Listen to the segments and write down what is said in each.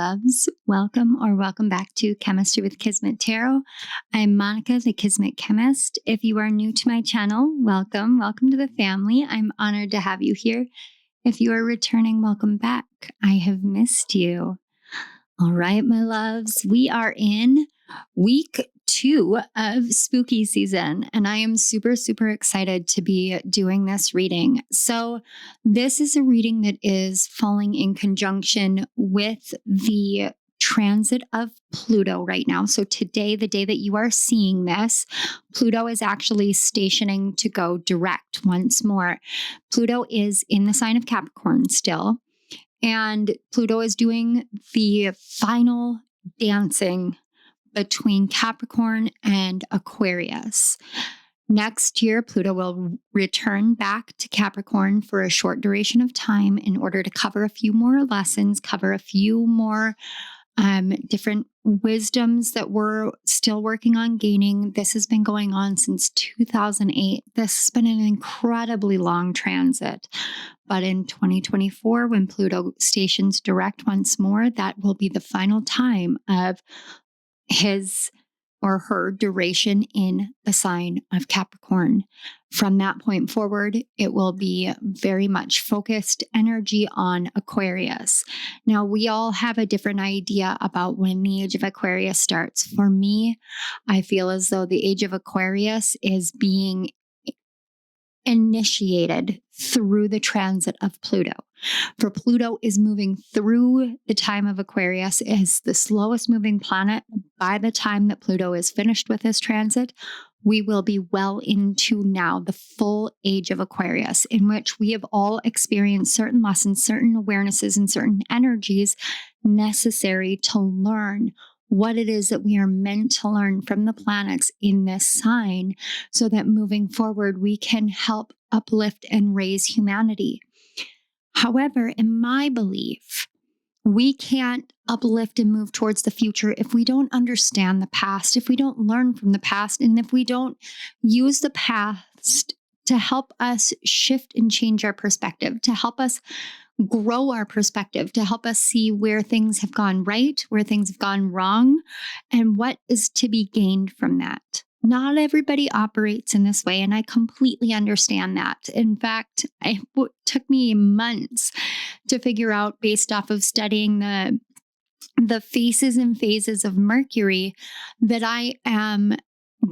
loves. Welcome back to Chemistry with Kismet Tarot. I'm Monica, the Kismet Chemist. If you are new to my channel, welcome to the family. I'm honored to have you here. If you are returning, welcome back. I have missed you. All right, my loves, we are in week 2 of spooky season, and I am super excited to be doing this reading. So this is a reading that is falling in conjunction with the transit of Pluto right now. So today, the day that you are seeing this, Pluto is actually stationing to go direct once more. Pluto is in the sign of Capricorn still, and Pluto is doing the final dancing between Capricorn and Aquarius. Next year, Pluto will return back to Capricorn for a short duration of time in order to cover a few more lessons, cover a few more different wisdoms that we're still working on gaining. This has been going on since 2008. This has been an incredibly long transit. But in 2024, when Pluto stations direct once more, that will be the final time of his or her duration in the sign of Capricorn. From that point forward, it will be very much focused energy on Aquarius. Now, we all have a different idea about when the age of Aquarius starts. For me, I feel as though the age of Aquarius is being initiated through the transit of Pluto. For Pluto is moving through the time of Aquarius, is the slowest moving planet. By the time that Pluto is finished with his transit, we will be well into now the full age of Aquarius, in which we have all experienced certain lessons, certain awarenesses, and certain energies necessary to learn what it is that we are meant to learn from the planets in this sign, so that moving forward, we can help uplift and raise humanity. However, in my belief, we can't uplift and move towards the future if we don't understand the past, if we don't learn from the past, and if we don't use the past to help us shift and change our perspective, to help us grow our perspective, to help us see where things have gone right, where things have gone wrong, and what is to be gained from that. Not everybody operates in this way, and I completely understand that. In fact, it took me months to figure out, based off of studying the faces and phases of Mercury, that I am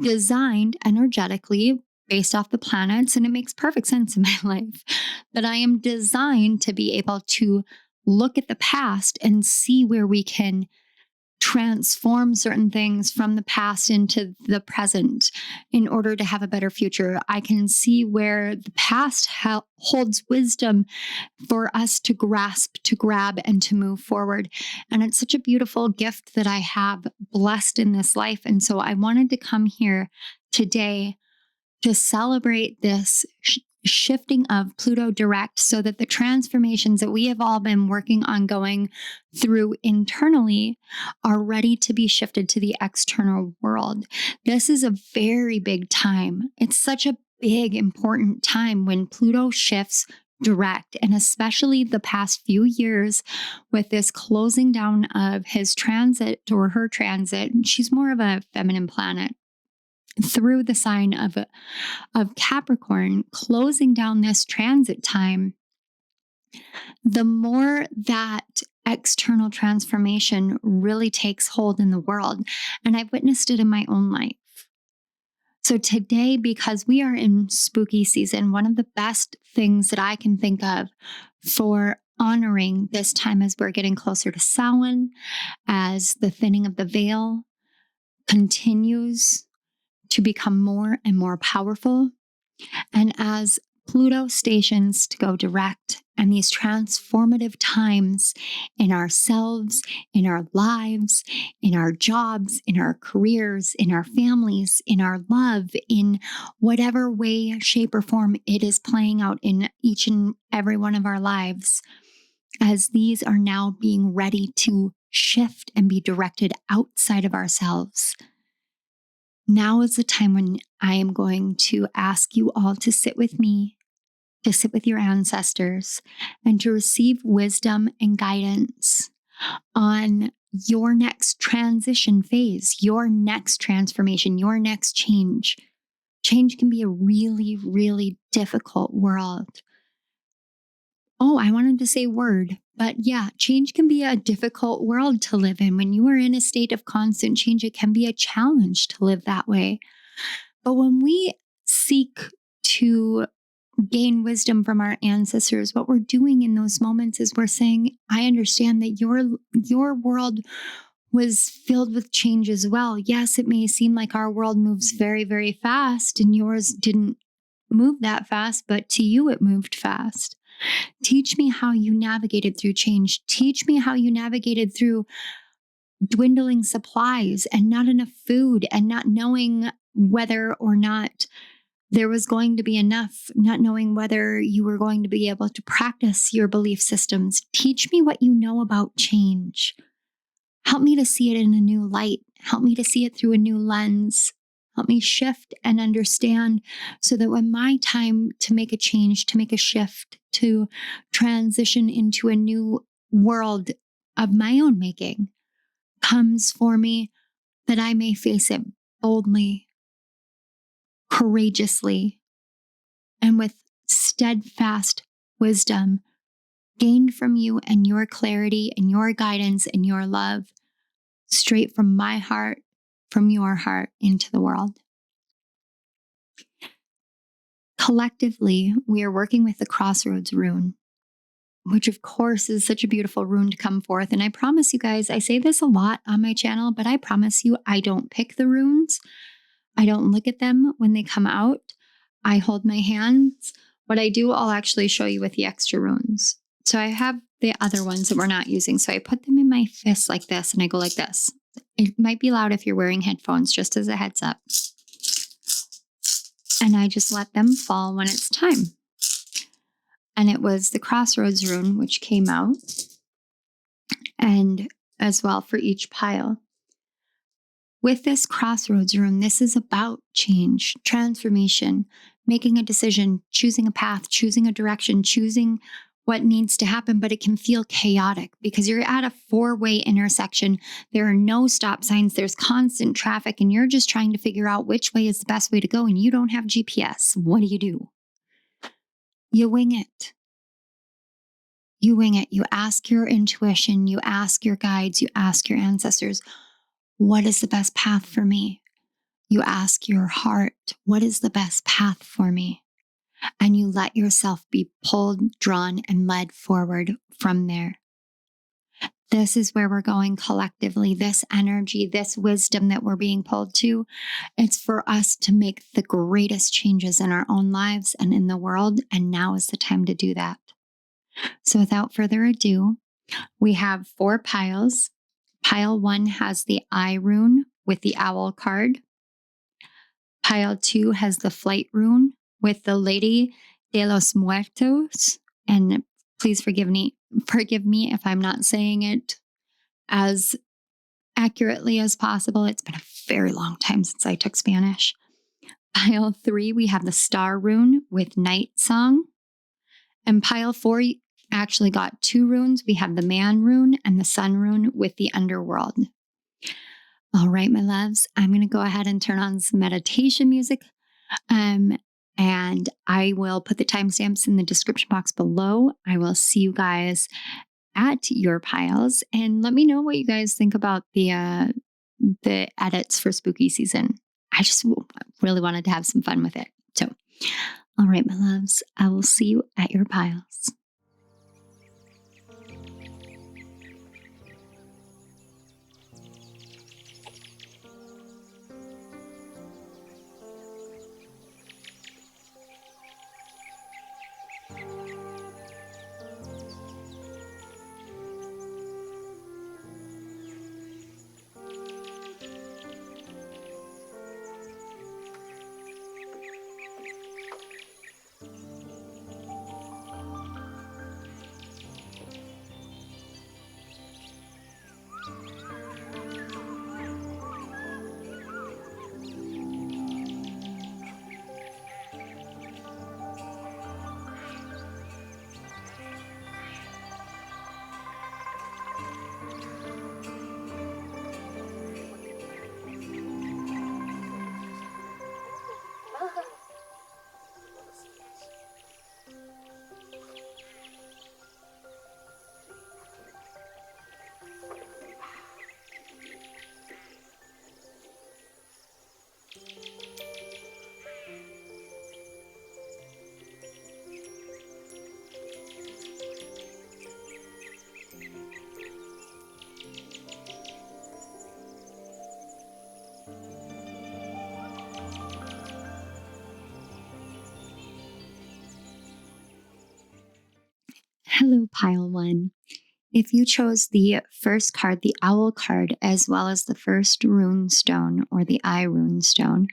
designed energetically based off the planets, and it makes perfect sense in my life, that I am designed to be able to look at the past and see where we can transform certain things from the past into the present in order to have a better future. I can see where the past holds wisdom for us to grasp, to grab, and to move forward. And it's such a beautiful gift that I have blessed in this life. And so I wanted to come here today to celebrate this shifting of Pluto direct, so that the transformations that we have all been working on going through internally are ready to be shifted to the external world. This is a very big time. It's such a big, important time when Pluto shifts direct, and especially the past few years with this closing down of his transit or her transit. She's more of a feminine planet. Through the sign of Capricorn, closing down this transit time, the more that external transformation really takes hold in the world. And I've witnessed it in my own life. So today, because we are in spooky season, one of the best things that I can think of for honoring this time as we're getting closer to Samhain, as the thinning of the veil continues to become more and more powerful, and as Pluto stations to go direct, and these transformative times in ourselves, in our lives, in our jobs, in our careers, in our families, in our love, in whatever way, shape, or form it is playing out in each and every one of our lives, as these are now being ready to shift and be directed outside of ourselves. Now is the time when I am going to ask you all to sit with me, to sit with your ancestors, and to receive wisdom and guidance on your next transition phase, your next transformation, your next change. Change can be a really, really difficult world. Oh, I wanted to say word, but yeah, change can be a difficult world to live in. When you are in a state of constant change, it can be a challenge to live that way. But when we seek to gain wisdom from our ancestors, what we're doing in those moments is we're saying, I understand that your world was filled with change as well. Yes, it may seem like our world moves very, very fast and yours didn't move that fast, but to you it moved fast. Teach me how you navigated through change. Teach me how you navigated through dwindling supplies and not enough food and not knowing whether or not there was going to be enough, not knowing whether you were going to be able to practice your belief systems. Teach me what you know about change. Help me to see it in a new light. Help me to see it through a new lens. Help me shift and understand so that when my time to make a change, to make a shift, to transition into a new world of my own making comes for me, that I may face it boldly, courageously, and with steadfast wisdom gained from you and your clarity and your guidance and your love straight from my heart, from your heart into the world. Collectively, we are working with the Crossroads rune, which of course is such a beautiful rune to come forth. And I promise you guys, I say this a lot on my channel, but I promise you, I don't pick the runes. I don't look at them when they come out. I hold my hands. What I do, I'll actually show you with the extra runes. So I have the other ones that we're not using. So I put them in my fist like this and I go like this. It might be loud if you're wearing headphones, just as a heads up. And I just let them fall when it's time. And it was the Crossroads rune, which came out, and as well for each pile. With this Crossroads rune, this is about change, transformation, making a decision, choosing a path, choosing a direction, choosing what needs to happen, but it can feel chaotic because you're at a four-way intersection. There are no stop signs. There's constant traffic, and you're just trying to figure out which way is the best way to go, and you don't have GPS. What do? You wing it. You wing it. You ask your intuition. You ask your guides. You ask your ancestors, what is the best path for me? You ask your heart, what is the best path for me? And you let yourself be pulled, drawn, and led forward from there. This is where we're going collectively. This energy, this wisdom that we're being pulled to, it's for us to make the greatest changes in our own lives and in the world. And now is the time to do that. So without further ado, we have 4 piles. Pile 1 has the eye rune with the owl card. Pile 2 has the flight rune with the Lady de los Muertos. And please forgive me if I'm not saying it as accurately as possible. It's been a very long time since I took Spanish. Pile 3, we have the star rune with night song. And pile 4 actually got 2 runes. We have the man rune and the sun rune with the underworld. All right, my loves, I'm going to go ahead and turn on some meditation music. And I will put the timestamps in the description box below. I will see you guys at your piles, and let me know what you guys think about the edits for spooky season. I just really wanted to have some fun with it. So, all right, my loves, I will see you at your piles. Hello, Pile 1. If you chose the first card, the Owl card, as well as the first rune stone or the eye rune stone,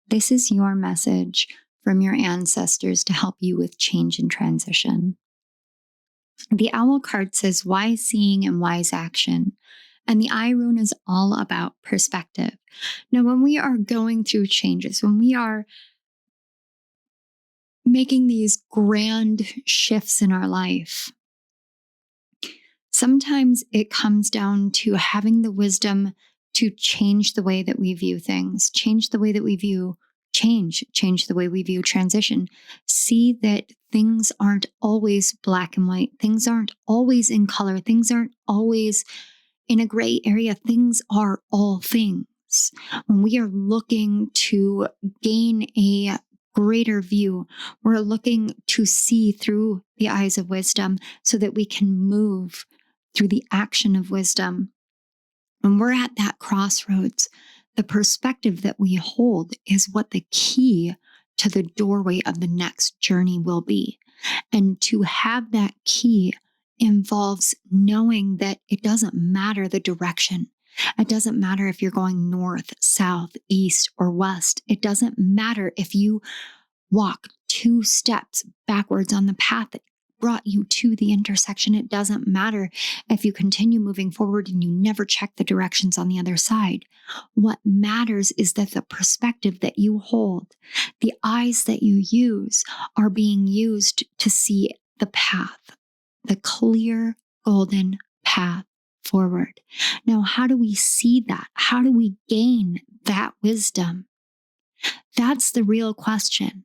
this is your message from your ancestors to help you with change and transition. The Owl card says wise seeing and wise action. And the eye rune is all about perspective. Now, when we are going through changes, when we are making these grand shifts in our life, sometimes it comes down to having the wisdom to change the way that we view things, change the way that we view change the way we view transition. See that things aren't always black and white. Things aren't always in color. Things aren't always in a gray area. Things are all things. When we are looking to gain a greater view, we're looking to see through the eyes of wisdom so that we can move through the action of wisdom. When we're at that crossroads, the perspective that we hold is what the key to the doorway of the next journey will be. And to have that key involves knowing that it doesn't matter the direction. It doesn't matter if you're going north, south, east, or west. It doesn't matter if you walk 2 steps backwards on the path that brought you to the intersection. It doesn't matter if you continue moving forward and you never check the directions on the other side. What matters is that the perspective that you hold, the eyes that you use, are being used to see the path, the clear golden path forward. Now, how do we see that? How do we gain that wisdom? That's the real question.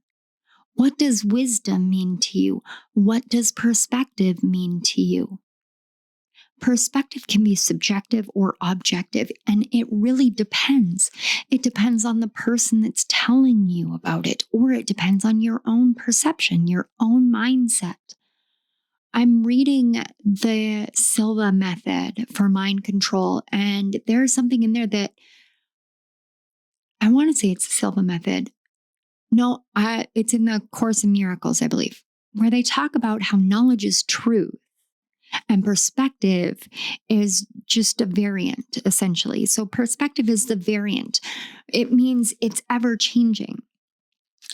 What does wisdom mean to you? What does perspective mean to you? Perspective can be subjective or objective, and it really depends. It depends on the person that's telling you about it, or it depends on your own perception, your own mindset. I'm reading the Silva method for mind control, and there's something in there that I want to say it's the Silva method. No, it's in the Course in Miracles, I believe, where they talk about how knowledge is truth and perspective is just a variant, essentially. So perspective is the variant. It means it's ever changing.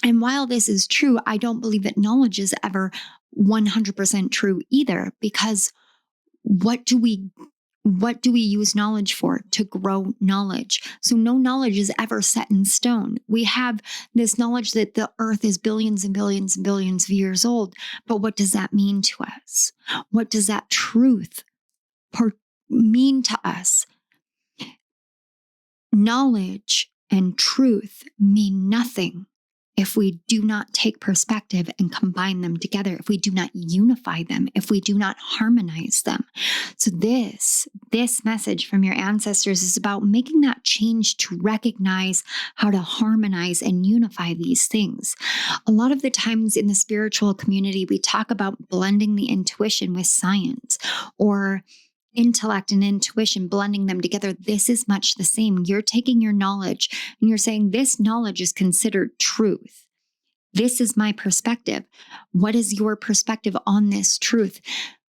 And while this is true, I don't believe that knowledge is ever 100% true either, because what do we use knowledge for? To grow knowledge. So no knowledge is ever set in stone. We have this knowledge that the earth is billions and billions and billions of years old. But what does that mean to us? What does that truth mean to us? Knowledge and truth mean nothing if we do not take perspective and combine them together, if we do not unify them, if we do not harmonize them. So this message from your ancestors is about making that change to recognize how to harmonize and unify these things. A lot of the times in the spiritual community, we talk about blending the intuition with science, or intellect and intuition, blending them together. This is much the same. You're taking your knowledge and you're saying, this knowledge is considered truth. This is my perspective. What is your perspective on this truth?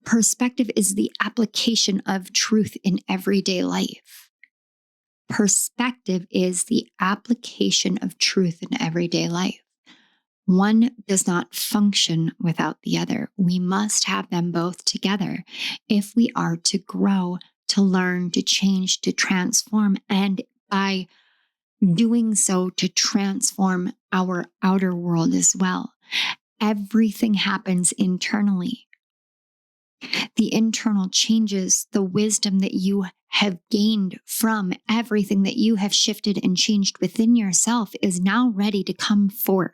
Perspective is the application of truth in everyday life. Perspective is the application of truth in everyday life. One does not function without the other. We must have them both together if we are to grow, to learn, to change, to transform, and by doing so, to transform our outer world as well. Everything happens internally. The internal changes, the wisdom that you have gained from everything that you have shifted and changed within yourself is now ready to come forth.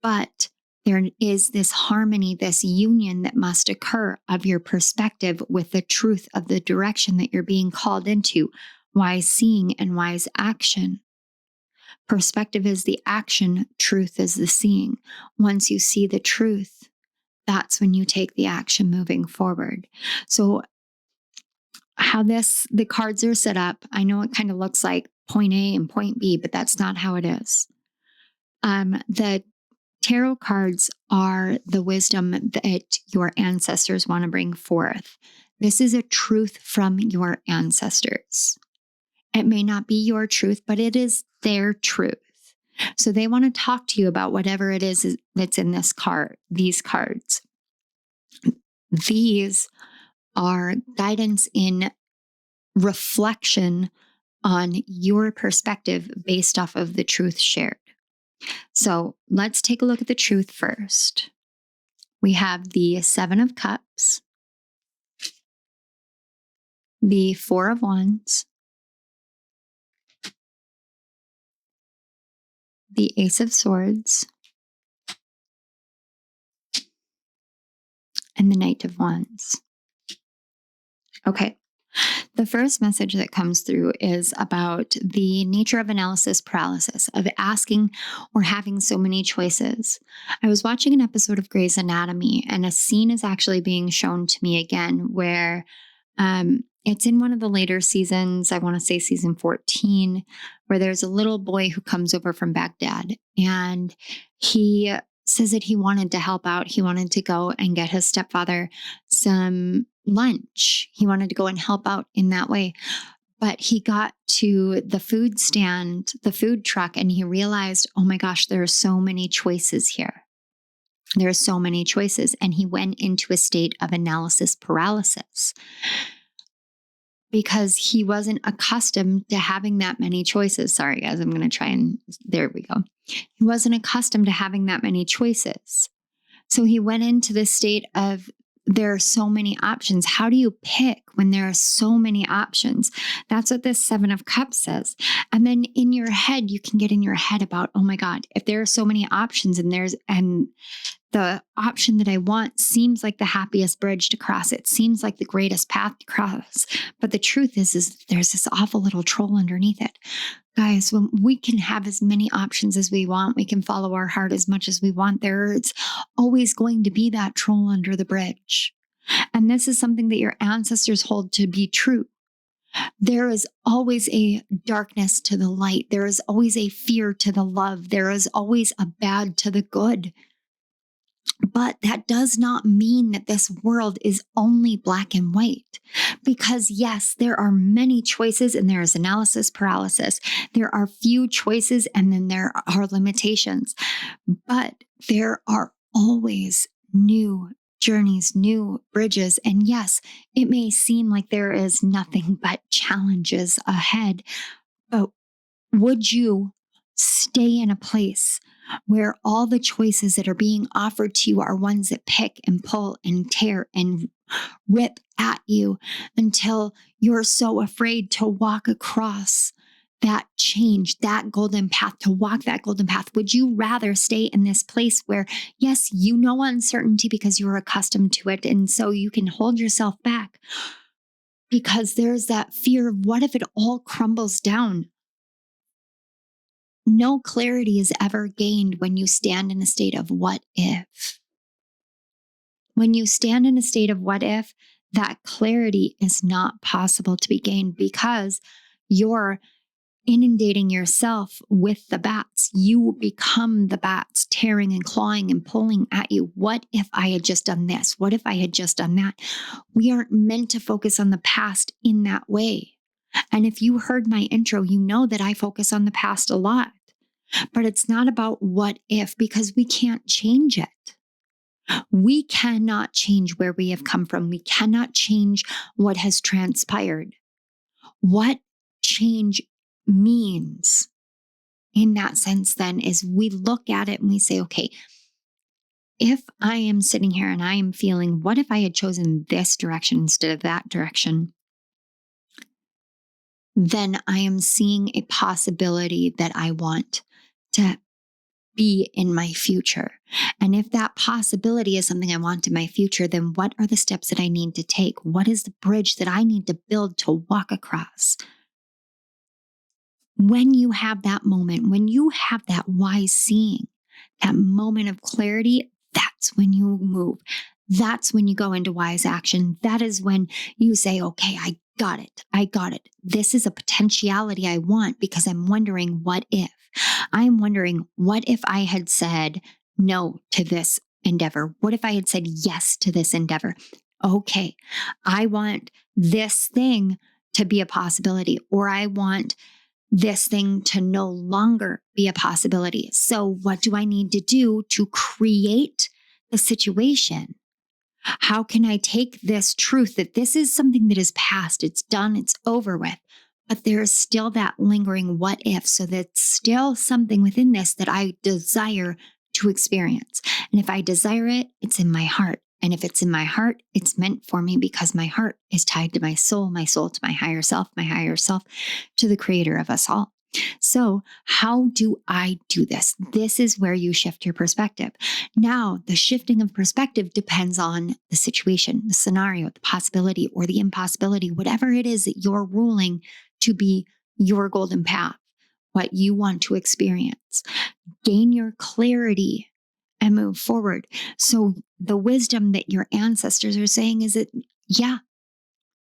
But there is this harmony, this union that must occur of your perspective with the truth of the direction that you're being called into, wise seeing and wise action. Perspective is the action, truth is the seeing. Once you see the truth, that's when you take the action moving forward. So how the cards are set up, I know it kind of looks like point A and point B, but that's not how it is. The tarot cards are the wisdom that your ancestors want to bring forth. This is a truth from your ancestors. It may not be your truth, but it is their truth. So they want to talk to you about whatever it is that's in these cards. These are guidance in reflection on your perspective based off of the truth shared. So let's take a look at the truth first. We have the Seven of Cups, the Four of Wands, the Ace of Swords, and the Knight of Wands. Okay. The first message that comes through is about the nature of analysis paralysis, of asking or having so many choices. I was watching an episode of Grey's Anatomy, and a scene is actually being shown to me again where it's in one of the later seasons, I want to say season 14, where there's a little boy who comes over from Baghdad, and he says that he wanted to help out. He wanted to go and get his stepfather some lunch. He wanted to go and help out in that way. But he got to the food stand, the food truck, and he realized, oh my gosh, there are so many choices here. There are so many choices. And he went into a state of analysis paralysis because he wasn't accustomed to having that many choices. Sorry, guys, I'm going to try and there we go. He wasn't accustomed to having that many choices. So he went into this state of, there are so many options. How do you pick when there are so many options? That's what this Seven of Cups says. And then in your head, you can get in your head about, oh my God, if there are so many options and the option that I want seems like the happiest bridge to cross. It seems like the greatest path to cross. But the truth is there's this awful little troll underneath it. Guys, when we can have as many options as we want, we can follow our heart as much as we want, there's always going to be that troll under the bridge. And this is something that your ancestors hold to be true. There is always a darkness to the light. There is always a fear to the love. There is always a bad to the good. But that does not mean that this world is only black and white. Because yes, there are many choices and there is analysis paralysis. There are few choices and then there are limitations. But there are always new journeys, new bridges. And yes, it may seem like there is nothing but challenges ahead. But would you stay in a place where all the choices that are being offered to you are ones that pick and pull and tear and rip at you until you're so afraid to walk across that change, that golden path, to walk that golden path? Would you rather stay in this place where, yes, you know uncertainty because you're accustomed to it, and so you can hold yourself back because there's that fear of what if it all crumbles down? No clarity is ever gained when you stand in a state of what if. When you stand in a state of what if, that clarity is not possible to be gained because you're inundating yourself with the bats. You become the bats, tearing and clawing and pulling at you. What if I had just done this? What if I had just done that? We aren't meant to focus on the past in that way. And if you heard my intro, you know that I focus on the past a lot. But it's not about what if, because we can't change it. We cannot change where we have come from. We cannot change what has transpired. What change means in that sense then is we look at it and we say, okay, if I am sitting here and I am feeling, what if I had chosen this direction instead of that direction? Then I am seeing a possibility that I want to be in my future. And if that possibility is something I want in my future, then what are the steps that I need to take? What is the bridge that I need to build to walk across? when you have that moment, when you have that wise seeing, that moment of clarity, that's when you move. That's when you go into wise action. That is when you say, okay, I got it. I got it. This is a potentiality I want because I'm wondering what if. I'm wondering what if I had said no to this endeavor? What if I had said yes to this endeavor? Okay, I want this thing to be a possibility, or I want this thing to no longer be a possibility. So what do I need to do to create the situation? How can I take this truth that this is something that is past, it's done, it's over with, but there is still that lingering what if, so that's still something within this that I desire to experience. And if I desire it, it's in my heart. And if it's in my heart, it's meant for me because my heart is tied to my soul to my higher self to the creator of us all. So how do I do this? This is where you shift your perspective. Now, the shifting of perspective depends on the situation, the scenario, the possibility, or the impossibility, whatever it is that you're ruling to be your golden path, what you want to experience. Gain your clarity and move forward. So the wisdom that your ancestors are saying is that, yeah,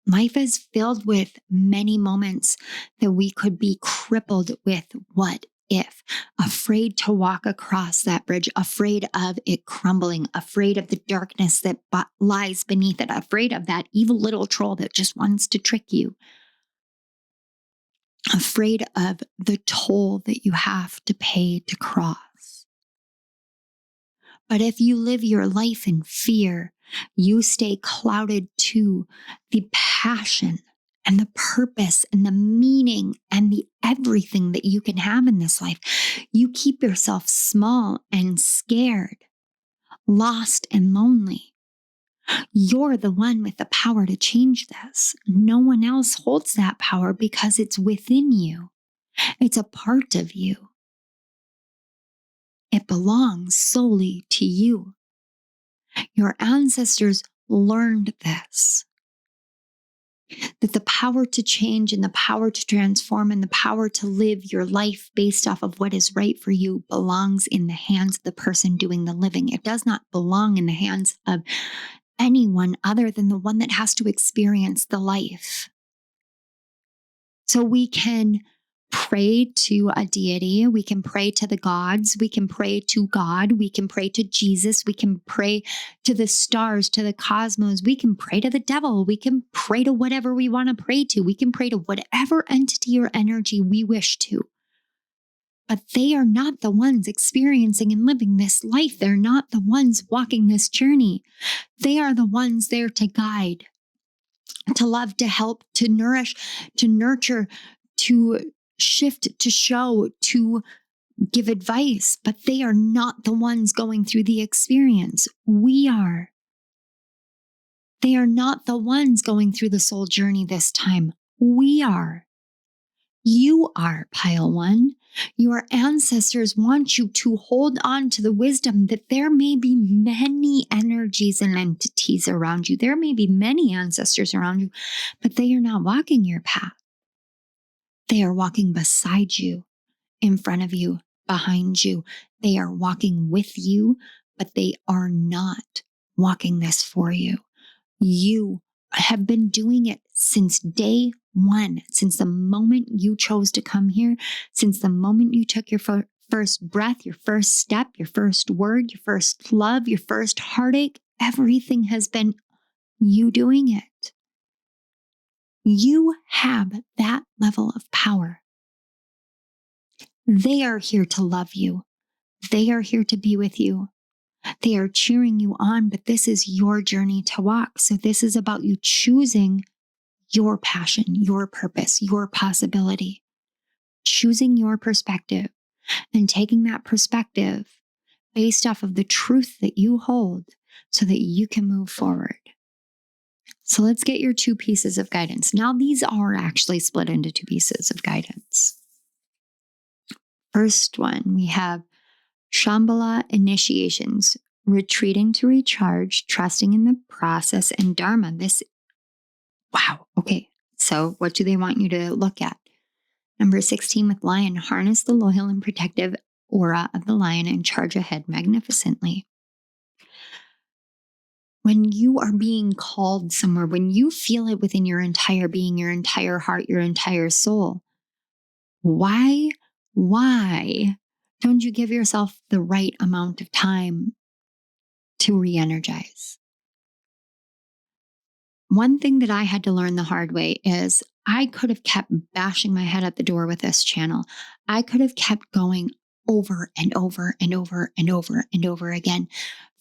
life is filled with many moments that we could be crippled with what if, afraid to walk across that bridge, afraid of it crumbling, afraid of the darkness that lies beneath it, afraid of that evil little troll that just wants to trick you, afraid of the toll that you have to pay to cross. But if you live your life in fear, you stay clouded to the passion and the purpose and the meaning and the everything that you can have in this life. You keep yourself small and scared, lost and lonely. You're the one with the power to change this. No one else holds that power because it's within you. It's a part of you. It belongs solely to you. Your ancestors learned this, that the power to change and the power to transform and the power to live your life based off of what is right for you belongs in the hands of the person doing the living. It does not belong in the hands of anyone other than the one that has to experience the life. So we can pray to a deity, we can pray to the gods, we can pray to God, we can pray to Jesus, we can pray to the stars, to the cosmos, we can pray to the devil, we can pray to whatever we want to pray to, we can pray to whatever entity or energy we wish to. But they are not the ones experiencing and living this life. They're not the ones walking this journey. They are the ones there to guide, to love, to help, to nourish, to nurture, to shift, to show, to give advice, but they are not the ones going through the experience. We are. They are not the ones going through the soul journey this time. We are. You are, pile one. Your ancestors want you to hold on to the wisdom that there may be many energies and entities around you. There may be many ancestors around you, but they are not walking your path. They are walking beside you, in front of you, behind you. They are walking with you, but they are not walking this for you. You have been doing it since day one, since the moment you chose to come here, since the moment you took your first breath, your first step, your first word, your first love, your first heartache. Everything has been you doing it. You have that level of power. They are here to love you. They are here to be with you. They are cheering you on, but this is your journey to walk. So this is about you choosing your passion, your purpose, your possibility, choosing your perspective and taking that perspective based off of the truth that you hold so that you can move forward. So let's get your 2 pieces of guidance. Now, these are actually split into 2 pieces of guidance. First one, we have Shambhala initiations, retreating to recharge, trusting in the process, and Dharma. Wow. Okay. So what do they want you to look at? Number 16 with Lion, harness the loyal and protective aura of the lion and charge ahead magnificently. When you are being called somewhere, when you feel it within your entire being, your entire heart, your entire soul, why don't you give yourself the right amount of time to re-energize? One thing that I had to learn the hard way is I could have kept bashing my head at the door with this channel. I could have kept going over and over and over and over and over again,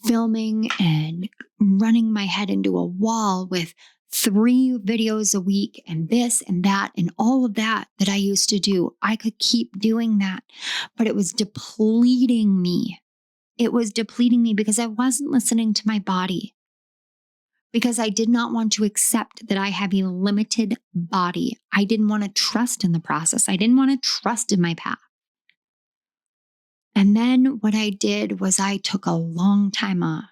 filming and running my head into a wall with 3 videos a week and this and that and all of that I used to do. I could keep doing that, but it was depleting me. It was depleting me because I wasn't listening to my body, because I did not want to accept that I have a limited body. I didn't want to trust in the process. I didn't want to trust in my path. And then what I did was I took a long time off.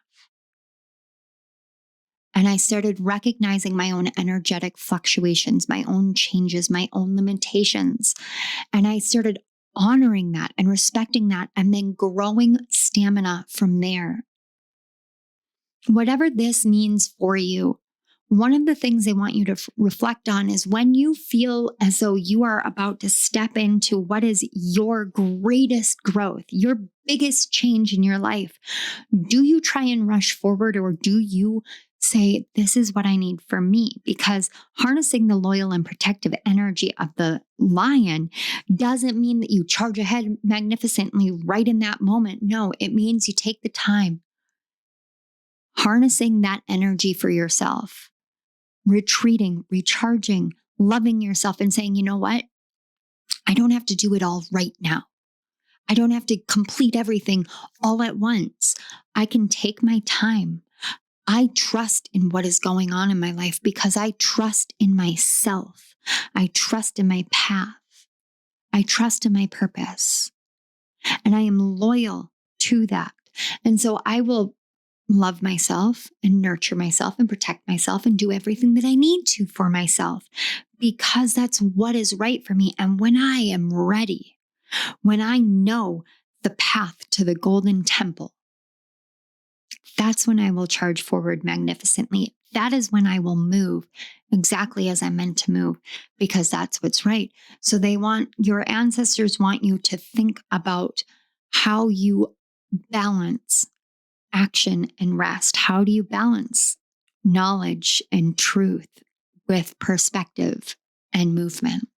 And I started recognizing my own energetic fluctuations, my own changes, my own limitations. And I started honoring that and respecting that and then growing stamina from there. Whatever this means for you, one of the things I want you to reflect on is when you feel as though you are about to step into what is your greatest growth, your biggest change in your life, do you try and rush forward, or do you say, this is what I need for me? Because harnessing the loyal and protective energy of the lion doesn't mean that you charge ahead magnificently right in that moment. No, it means you take the time, harnessing that energy for yourself, retreating, recharging, loving yourself, and saying, you know what? I don't have to do it all right now. I don't have to complete everything all at once. I can take my time. I trust in what is going on in my life because I trust in myself. I trust in my path. I trust in my purpose. And I am loyal to that. And so I will love myself and nurture myself and protect myself and do everything that I need to for myself because that's what is right for me. And when I am ready, when I know the path to the golden temple, that's when I will charge forward magnificently. That is when I will move exactly as I'm meant to move because that's what's right. So your ancestors want you to think about how you balance action and rest. How do you balance knowledge and truth with perspective and movement?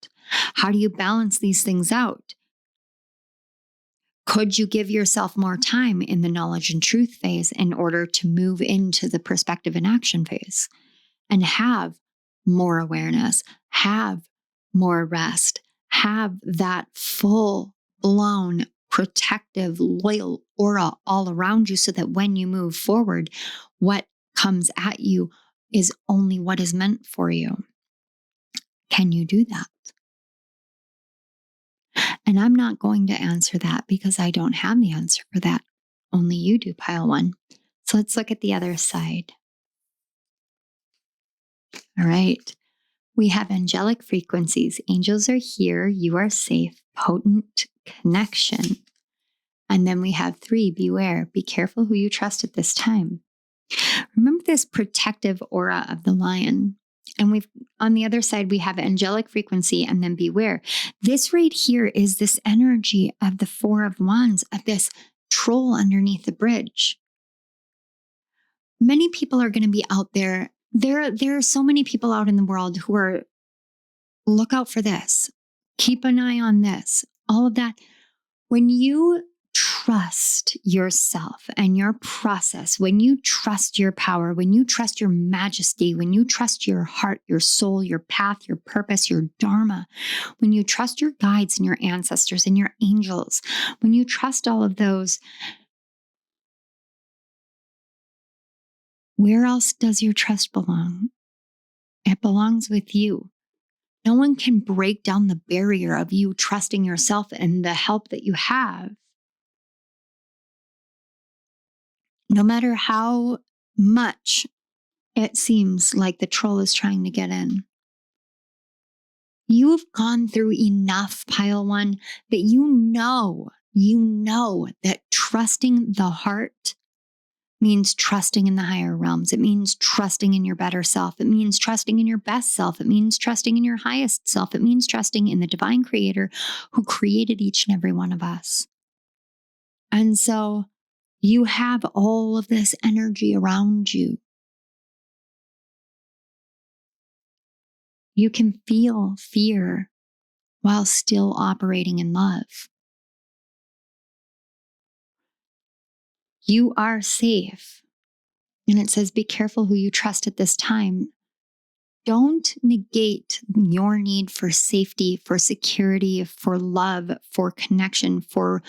How do you balance these things out? Could you give yourself more time in the knowledge and truth phase in order to move into the perspective and action phase and have more awareness, have more rest, have that full blown protective, loyal aura all around you so that when you move forward, what comes at you is only what is meant for you? Can you do that? And I'm not going to answer that because I don't have the answer for that. Only you do, pile 1. So let's look at the other side. All right. We have angelic frequencies. Angels are here. You are safe. Potent connection. And then we have 3, beware. Be careful who you trust at this time. Remember this protective aura of the lion. And on the other side, we have angelic frequency and then beware. This right here is this energy of the 4 of Wands, of this troll underneath the bridge. Many people are going to be out there. There are so many people out in the world who are, look out for this, keep an eye on this, all of that. When you trust yourself and your process, when you trust your power, when you trust your majesty, when you trust your heart, your soul, your path, your purpose, your dharma, when you trust your guides and your ancestors and your angels, when you trust all of those, where else does your trust belong? It belongs with you. No one can break down the barrier of you trusting yourself and the help that you have. No matter how much it seems like the troll is trying to get in. You've gone through enough, pile one, that you know that trusting the heart means trusting in the higher realms. It means trusting in your better self. It means trusting in your best self. It means trusting in your highest self. It means trusting in the divine creator who created each and every one of us. And so you have all of this energy around you. You can feel fear while still operating in love. You are safe. And it says, be careful who you trust at this time. Don't negate your need for safety, for security, for love, for connection, for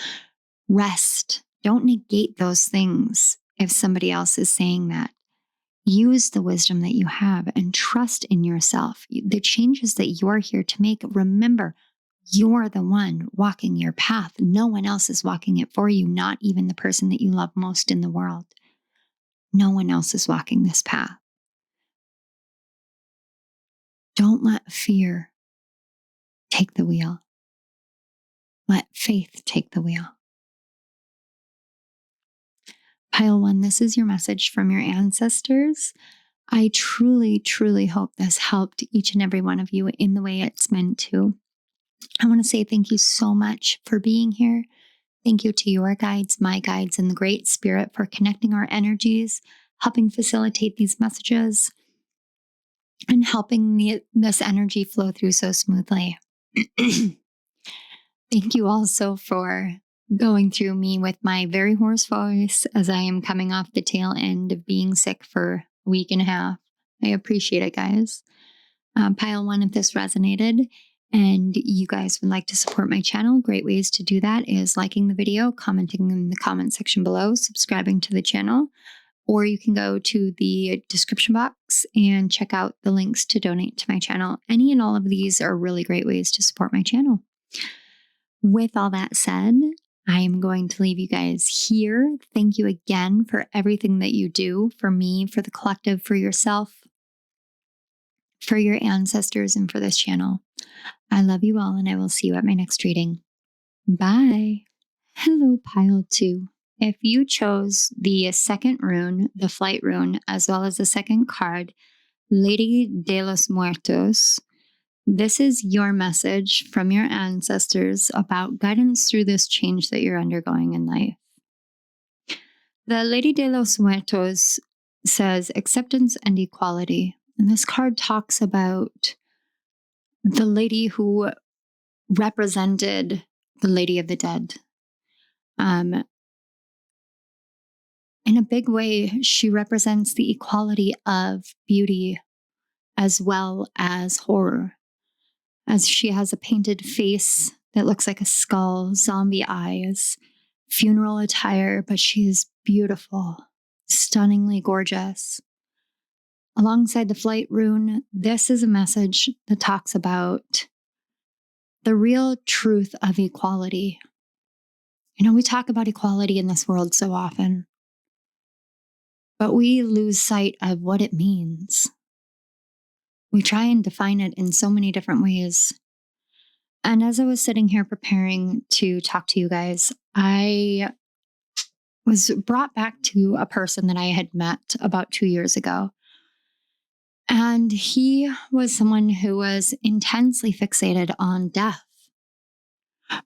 rest. Don't negate those things if somebody else is saying that. Use the wisdom that you have and trust in yourself. The changes that you're here to make, remember, you're the one walking your path. No one else is walking it for you, not even the person that you love most in the world. No one else is walking this path. Don't let fear take the wheel. Let faith take the wheel. Pile one, this is your message from your ancestors. I truly, truly hope this helped each and every one of you in the way it's meant to. I want to say thank you so much for being here. Thank you to your guides, my guides, and the Great Spirit for connecting our energies, helping facilitate these messages, and helping this energy flow through so smoothly. Thank you also for going through me with my very hoarse voice as I am coming off the tail end of being sick for a week and a half. I appreciate it, guys. Pile one, if this resonated and you guys would like to support my channel, great ways to do that is liking the video, commenting in the comment section below, subscribing to the channel, or you can go to the description box and check out the links to donate to my channel. Any and all of these are really great ways to support my channel. With all that said, I am going to leave you guys here. Thank you again for everything that you do for me, for the collective, for yourself, for your ancestors, and for this channel. I love you all, and I will see you at my next reading. Bye. Hello, pile two. If you chose the second rune, the flight rune, as well as the second card, Lady de los Muertos, this is your message from your ancestors about guidance through this change that you're undergoing in life. The Lady de los Muertos says acceptance and equality. And this card talks about the lady who represented the Lady of the Dead. In a big way, she represents the equality of beauty as well as horror, as she has a painted face that looks like a skull, zombie eyes, funeral attire, but she is beautiful, stunningly gorgeous. Alongside the flight rune, this is a message that talks about the real truth of equality. You know, we talk about equality in this world so often, but we lose sight of what it means. We try and define it in so many different ways. And as I was sitting here preparing to talk to you guys, I was brought back to a person that I had met about 2 years ago. And he was someone who was intensely fixated on death,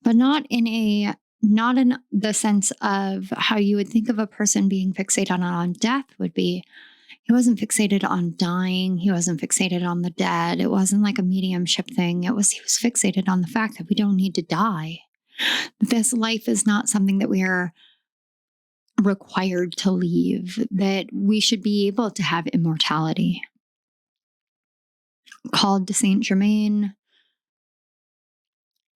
but not in the sense of how you would think of a person being fixated on death would be. He wasn't fixated on dying. He wasn't fixated on the dead. It wasn't like a mediumship thing. He was fixated on the fact that we don't need to die. This life is not something that we are required to leave, that we should be able to have immortality. Called to Saint Germain,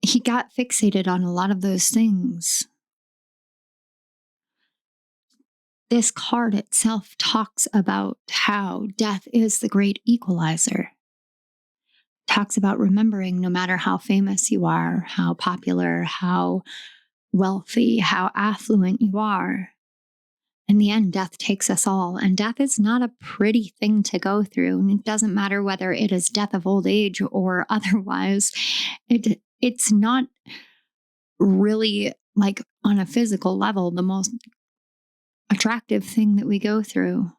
he got fixated on a lot of those things. This card itself talks about how death is the great equalizer. Talks about remembering no matter how famous you are, how popular, how wealthy, how affluent you are, in the end, death takes us all. And death is not a pretty thing to go through. And it doesn't matter whether it is death of old age or otherwise. It's not really, like, on a physical level, the most attractive thing that we go through.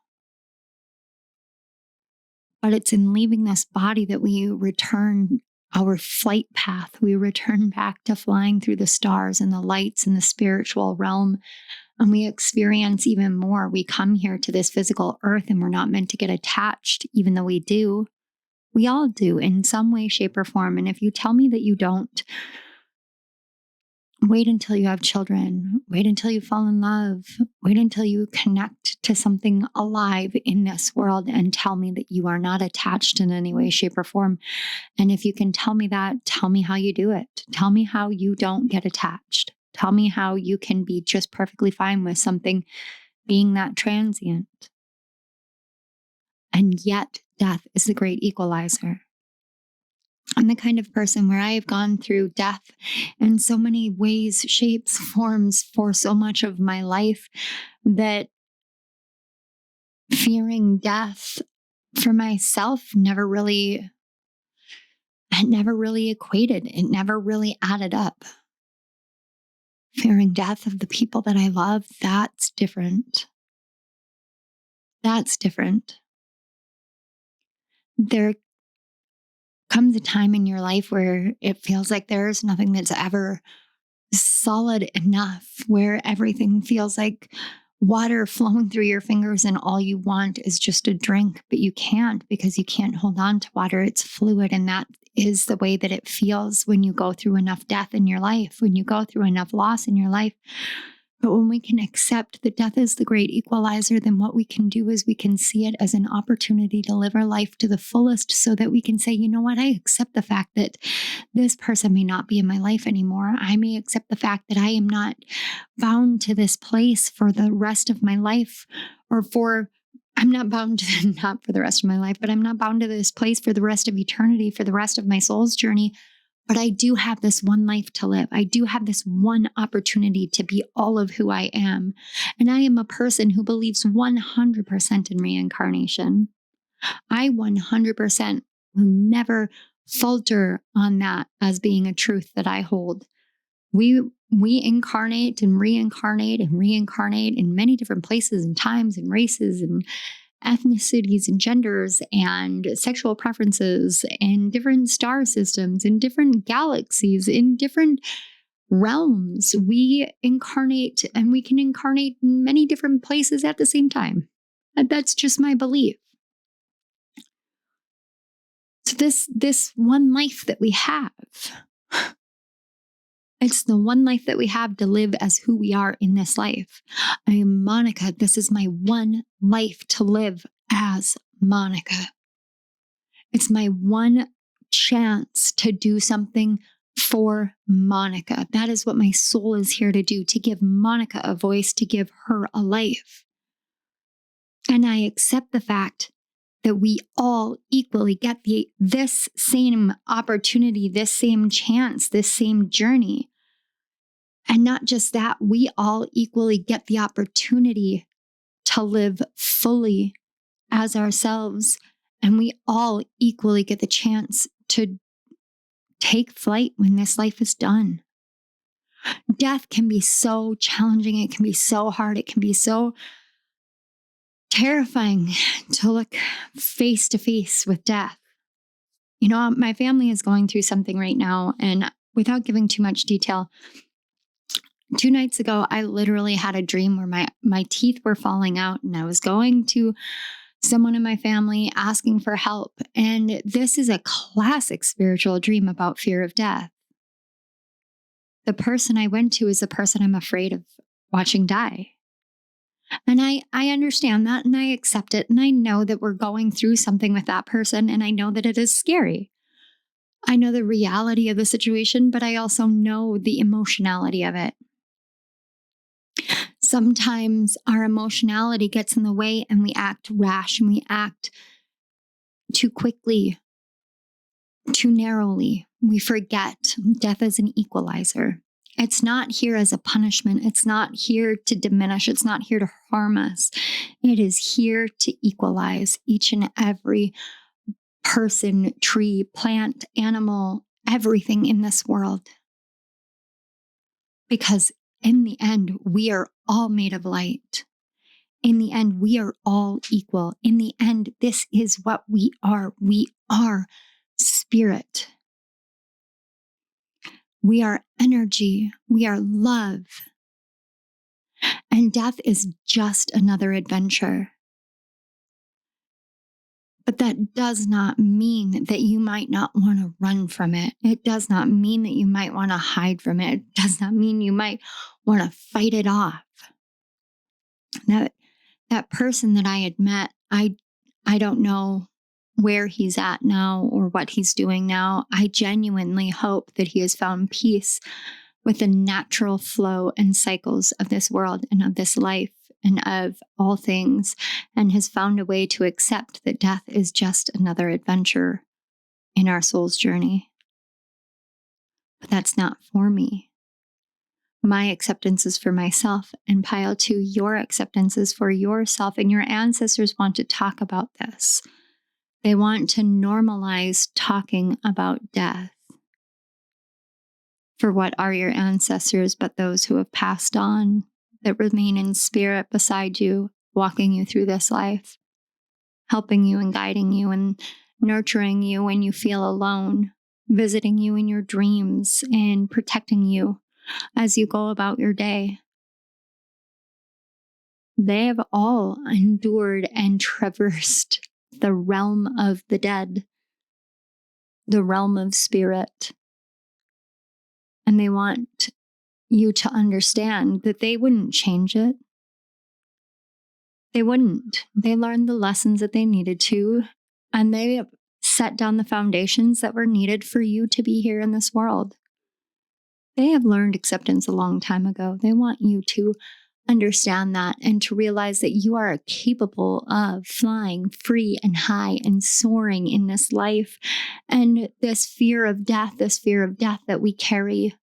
But it's in leaving this body that we return our flight path. We return back to flying through the stars and the lights and the spiritual realm. And we experience even more. We come here to this physical earth and we're not meant to get attached, even though we do. We all do in some way, shape, or form. And if you tell me that you don't, wait until you have children. Wait until you fall in love. Wait until you connect to something alive in this world and tell me that you are not attached in any way, shape, or form. And if you can tell me that, tell me how you do it. Tell me how you don't get attached. Tell me how you can be just perfectly fine with something being that transient. And yet, death is the great equalizer. I'm the kind of person where I have gone through death in so many ways, shapes, forms for so much of my life that fearing death for myself never really equated. It never really added up. Fearing death of the people that I love, that's different. That's different. There comes a time in your life where it feels like there's nothing that's ever solid enough, where everything feels like water flowing through your fingers and all you want is just a drink, but you can't because you can't hold on to water. It's fluid, and that is the way that it feels when you go through enough death in your life, when you go through enough loss in your life. But when we can accept that death is the great equalizer, then what we can do is we can see it as an opportunity to live our life to the fullest so that we can say, you know what, I accept the fact that this person may not be in my life anymore. I may accept the fact that I am not bound to this place for the rest of my life, I'm not bound to, not for the rest of my life, but I'm not bound to this place for the rest of eternity, for the rest of my soul's journey. But I do have this one life to live. I do have this one opportunity to be all of who I am. And I am a person who believes 100% in reincarnation. I 100% will never falter on that as being a truth that I hold. We incarnate and reincarnate and reincarnate in many different places and times and races and ethnicities and genders and sexual preferences in different star systems, in different galaxies, in different realms. We incarnate, and we can incarnate in many different places at the same time. And that's just my belief. So this one life that we have, it's the one life that we have to live as who we are in this life. I am Monica. This is my one life to live as Monica. It's my one chance to do something for Monica. That is what my soul is here to do, to give Monica a voice, to give her a life. And I accept the fact that we all equally get this same opportunity, this same chance, this same journey. And not just that, we all equally get the opportunity to live fully as ourselves. And we all equally get the chance to take flight when this life is done. Death can be so challenging. It can be so hard. It can be so terrifying to look face to face with death. You know, my family is going through something right now, and without giving too much detail, 2 nights ago, I literally had a dream where my teeth were falling out, and I was going to someone in my family asking for help. And this is a classic spiritual dream about fear of death. The person I went to is the person I'm afraid of watching die. And I understand that, and I accept it. And I know that we're going through something with that person, and I know that it is scary. I know the reality of the situation, but I also know the emotionality of it. Sometimes our emotionality gets in the way and we act rash and we act too quickly, too narrowly. We forget death is an equalizer. It's not here as a punishment. It's not here to diminish. It's not here to harm us. It is here to equalize each and every person, tree, plant, animal, everything in this world. Because in the end, we are all made of light. In the end, we are all equal. In the end, this is what we are. We are spirit. We are energy. We are love. And death is just another adventure. But that does not mean that you might not want to run from it. It does not mean that you might want to hide from it. It does not mean you might want to fight it off. That person that I had met, I don't know where he's at now or what he's doing now. I genuinely hope that he has found peace with the natural flow and cycles of this world and of this life and of all things, and has found a way to accept that death is just another adventure in our soul's journey. But that's not for me. My acceptance is for myself, and pile 2, your acceptance is for yourself, and your ancestors want to talk about this. They want to normalize talking about death. For what are your ancestors but those who have passed on, that remain in spirit beside you, walking you through this life, helping you and guiding you and nurturing you when you feel alone, visiting you in your dreams and protecting you as you go about your day. They have all endured and traversed the realm of the dead, the realm of spirit. And they want you to understand that they wouldn't change it. They wouldn't. They learned the lessons that they needed to, and they set down the foundations that were needed for you to be here in this world. They have learned acceptance a long time ago. They want you to understand that and to realize that you are capable of flying free and high and soaring in this life. And this fear of death that we carry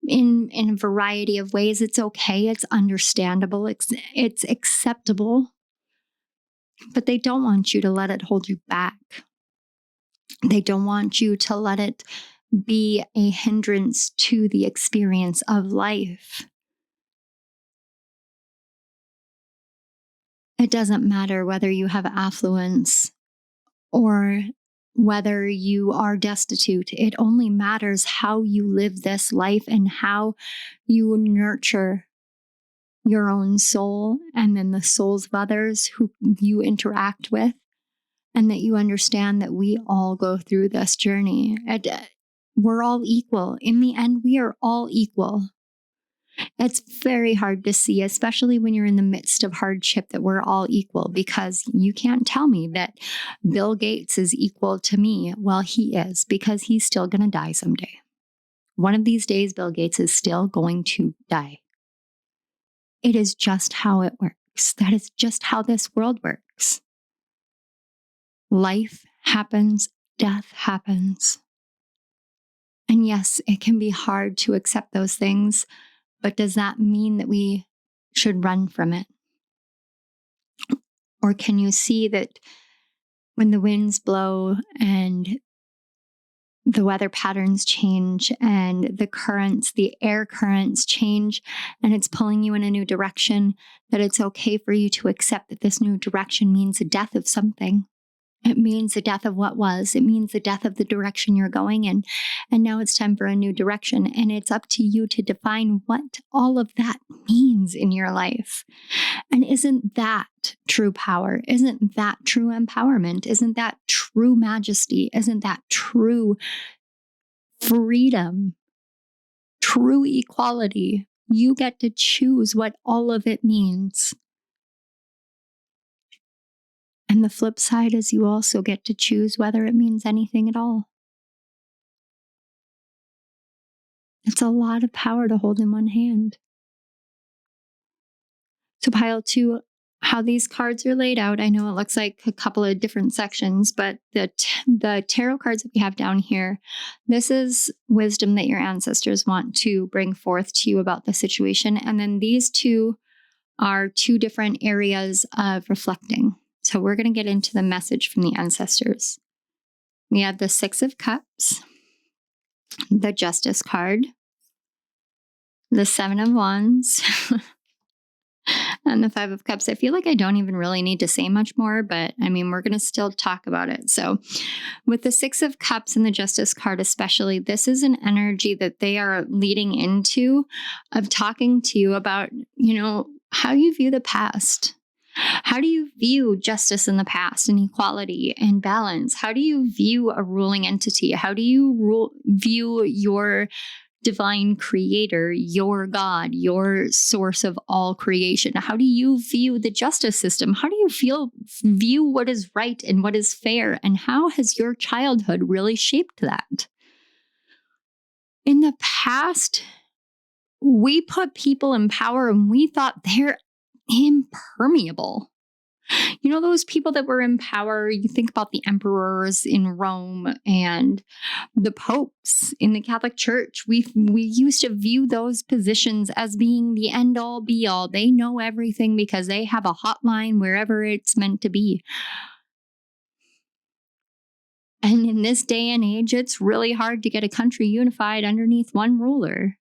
in a variety of ways, it's okay, it's understandable, it's acceptable. But they don't want you to let it hold you back. They don't want you to let it be a hindrance to the experience of life. It doesn't matter whether you have affluence or whether you are destitute. It only matters how you live this life and how you nurture your own soul and then the souls of others who you interact with, and that you understand that we all go through this journey. We're all equal. In the end, we are all equal. It's very hard to see, especially when you're in the midst of hardship, that we're all equal, because you can't tell me that Bill Gates is equal to me. Well, he is, because he's still going to die someday. One of these days, Bill Gates is still going to die. It is just how it works. That is just how this world works. Life happens, death happens. And yes, it can be hard to accept those things, but does that mean that we should run from it? Or can you see that when the winds blow and the weather patterns change and the currents, the air currents change, and it's pulling you in a new direction, that it's okay for you to accept that this new direction means the death of something? It means the death of what was. It means the death of the direction you're going in. And now it's time for a new direction. And it's up to you to define what all of that means in your life. And isn't that true power? Isn't that true empowerment? Isn't that true majesty? Isn't that true freedom? True equality? You get to choose what all of it means. And the flip side is you also get to choose whether it means anything at all. It's a lot of power to hold in one hand. So pile 2, how these cards are laid out. I know it looks like a couple of different sections, but the tarot cards that we have down here, this is wisdom that your ancestors want to bring forth to you about the situation. And then these two are two different areas of reflecting. So we're going to get into the message from the ancestors. We have the Six of Cups, the Justice card, the Seven of Wands, and the Five of Cups. I feel like I don't even really need to say much more, but I mean, we're going to still talk about it. So with the Six of Cups and the Justice card especially, this is an energy that they are leading into of talking to you about, how you view the past. How do you view justice in the past and equality and balance? How do you view a ruling entity? How do you view your divine creator, your God, your source of all creation? How do you view the justice system? How do you view what is right and what is fair? And how has your childhood really shaped that? In the past, we put people in power and we thought they're impermeable. Those people that were in power, you think about the emperors in Rome and the popes in the Catholic Church. We used to view those positions as being the end all be all. They know everything because they have a hotline wherever it's meant to be. And in this day and age, it's really hard to get a country unified underneath one ruler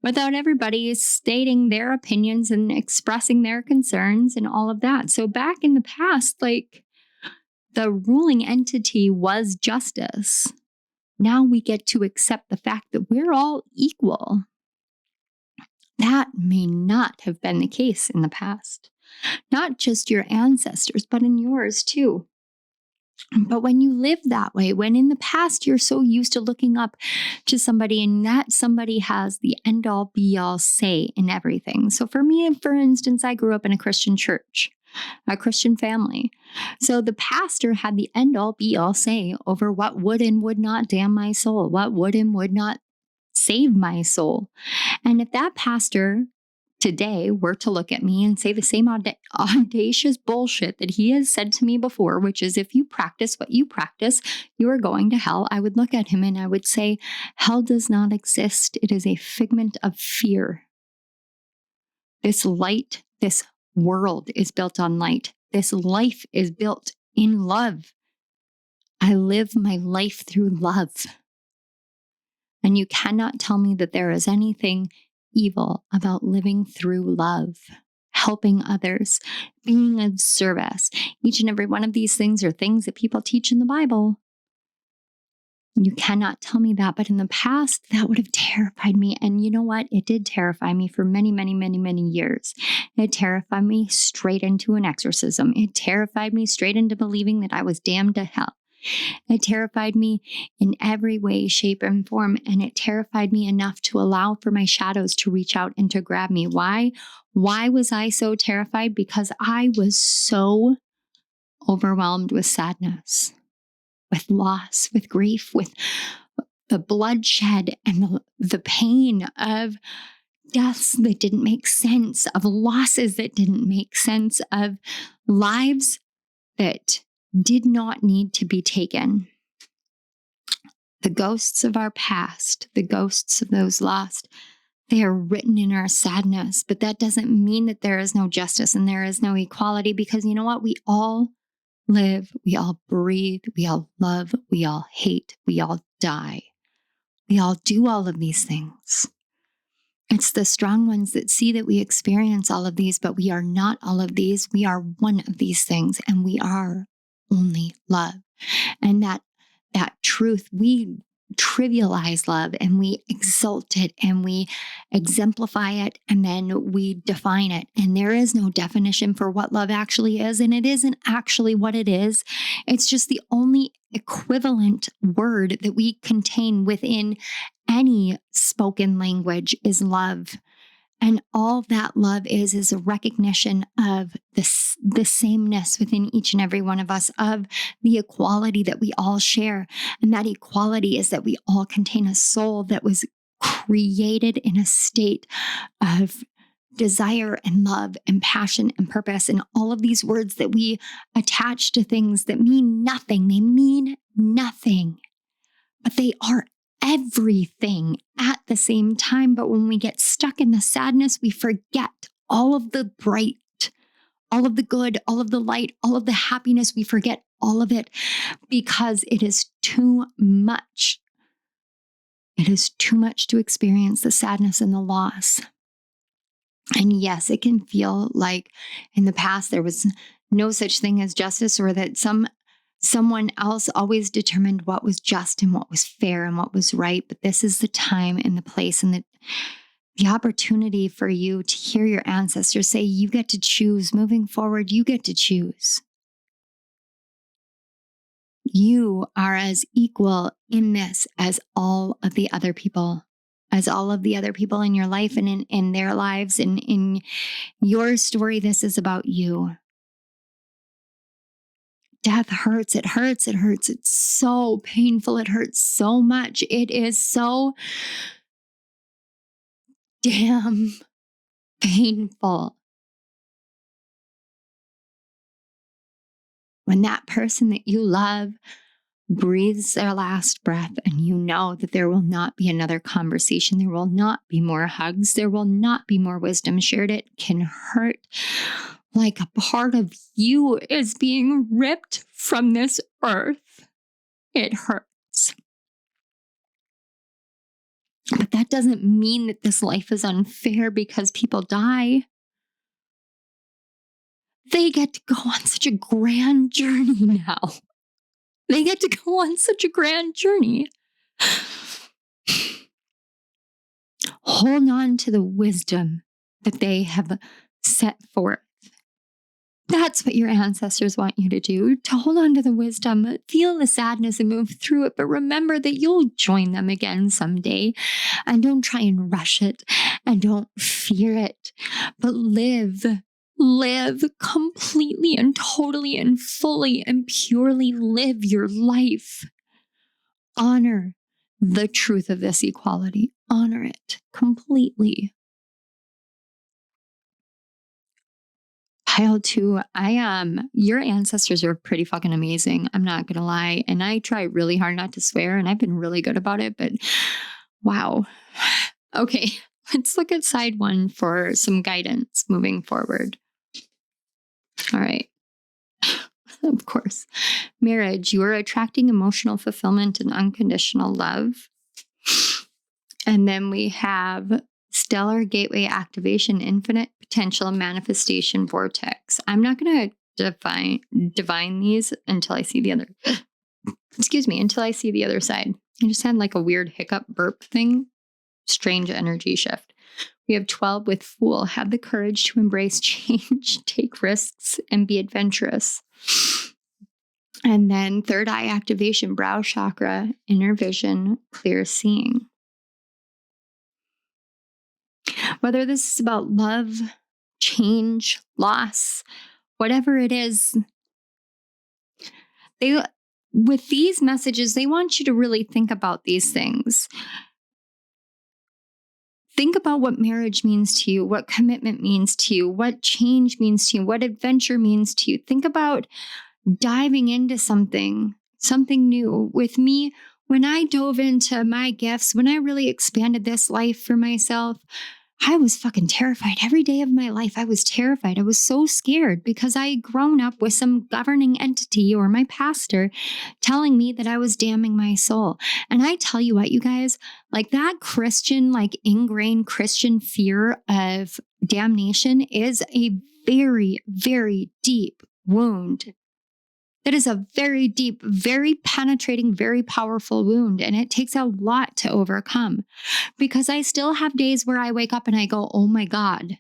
without everybody stating their opinions and expressing their concerns and all of that. So back in the past, the ruling entity was justice. Now we get to accept the fact that we're all equal. That may not have been the case in the past. Not just your ancestors, but in yours too. But when you live that way, when in the past you're so used to looking up to somebody and that somebody has the end all be all say in everything. So for me, for instance, I grew up in a Christian church, a Christian family. So the pastor had the end all be all say over what would and would not damn my soul, what would and would not save my soul. And if that pastor today were to look at me and say the same audacious bullshit that he has said to me before, which is if you practice what you practice, you are going to hell, I would look at him and I would say, hell does not exist. It is a figment of fear. This light, this world is built on light. This life is built in love. I live my life through love. And you cannot tell me that there is anything evil about living through love, helping others, being of service. Each and every one of these things are things that people teach in the Bible. You cannot tell me that, but in the past, that would have terrified me. And you know what? It did terrify me for many, many, many, many years. It terrified me straight into an exorcism. It terrified me straight into believing that I was damned to hell. It terrified me in every way, shape, and form. And it terrified me enough to allow for my shadows to reach out and to grab me. Why? Why was I so terrified? Because I was so overwhelmed with sadness, with loss, with grief, with the bloodshed and the pain of deaths that didn't make sense, of losses that didn't make sense, of lives that did not need to be taken. The ghosts of our past, the ghosts of those lost, they are written in our sadness, but that doesn't mean that there is no justice and there is no equality, because you know what? We all live, we all breathe, we all love, we all hate, we all die. We all do all of these things. It's the strong ones that see that we experience all of these, but we are not all of these. We are one of these things, and we are only love. And that truth, we trivialize love and we exalt it and we exemplify it and then we define it. And there is no definition for what love actually is. And it isn't actually what it is. It's just the only equivalent word that we contain within any spoken language is love. And all that love is a recognition of the sameness within each and every one of us, of the equality that we all share. And that equality is that we all contain a soul that was created in a state of desire and love and passion and purpose and all of these words that we attach to things that mean nothing. They mean nothing, but they are everything at the same time. But when we get stuck in the sadness, we forget all of the bright, all of the good, all of the light, all of the happiness. We forget all of it because it is too much. It is too much to experience the sadness and the loss. And yes, it can feel like in the past there was no such thing as justice, or that someone else always determined what was just and what was fair and what was right. But this is the time and the place and the opportunity for you to hear your ancestors say, you get to choose. Moving forward, you get to choose. You are as equal in this as all of the other people, as all of the other people in your life and in their lives and in your story. This is about you. Death hurts. It hurts. It hurts. It's so painful. It hurts so much. It is so damn painful. When that person that you love breathes their last breath and you know that there will not be another conversation, there will not be more hugs, there will not be more wisdom shared, it can hurt like a part of you is being ripped from this earth. It hurts. But that doesn't mean that this life is unfair because people die. They get to go on such a grand journey now. They get to go on such a grand journey. Hold on to the wisdom that they have set forth. That's what your ancestors want you to do, to hold on to the wisdom, feel the sadness and move through it, but remember that you'll join them again someday. And don't try and rush it and don't fear it, but live completely and totally and fully and purely live your life. Honor the truth of this equality. Honor it completely. Pile 2, your ancestors are pretty fucking amazing. I'm not going to lie. And I try really hard not to swear, and I've been really good about it, but wow. Okay, let's look at side 1 for some guidance moving forward. All right. Of course. Marriage, you are attracting emotional fulfillment and unconditional love. And then we have stellar gateway activation, infinite potential manifestation vortex. I'm not going to divine these until I see the other, until I see the other side. I just had like a weird hiccup burp thing. Strange energy shift. We have 12 with Fool. Have the courage to embrace change, take risks, and be adventurous. And then third eye activation, brow chakra, inner vision, clear seeing. Whether this is about love, change, loss, whatever it is, with these messages, they want you to really think about these things. Think about what marriage means to you, what commitment means to you, what change means to you, what adventure means to you. Think about diving into something new. With me, when I dove into my gifts, when I really expanded this life for myself, I was fucking terrified. Every day of my life, I was terrified. I was so scared because I had grown up with some governing entity or my pastor telling me that I was damning my soul. And I tell you what, you guys, like that Christian, like ingrained Christian fear of damnation is a very, very deep wound. That is a very deep, very penetrating, very powerful wound. And it takes a lot to overcome, because I still have days where I wake up and I go, oh my God,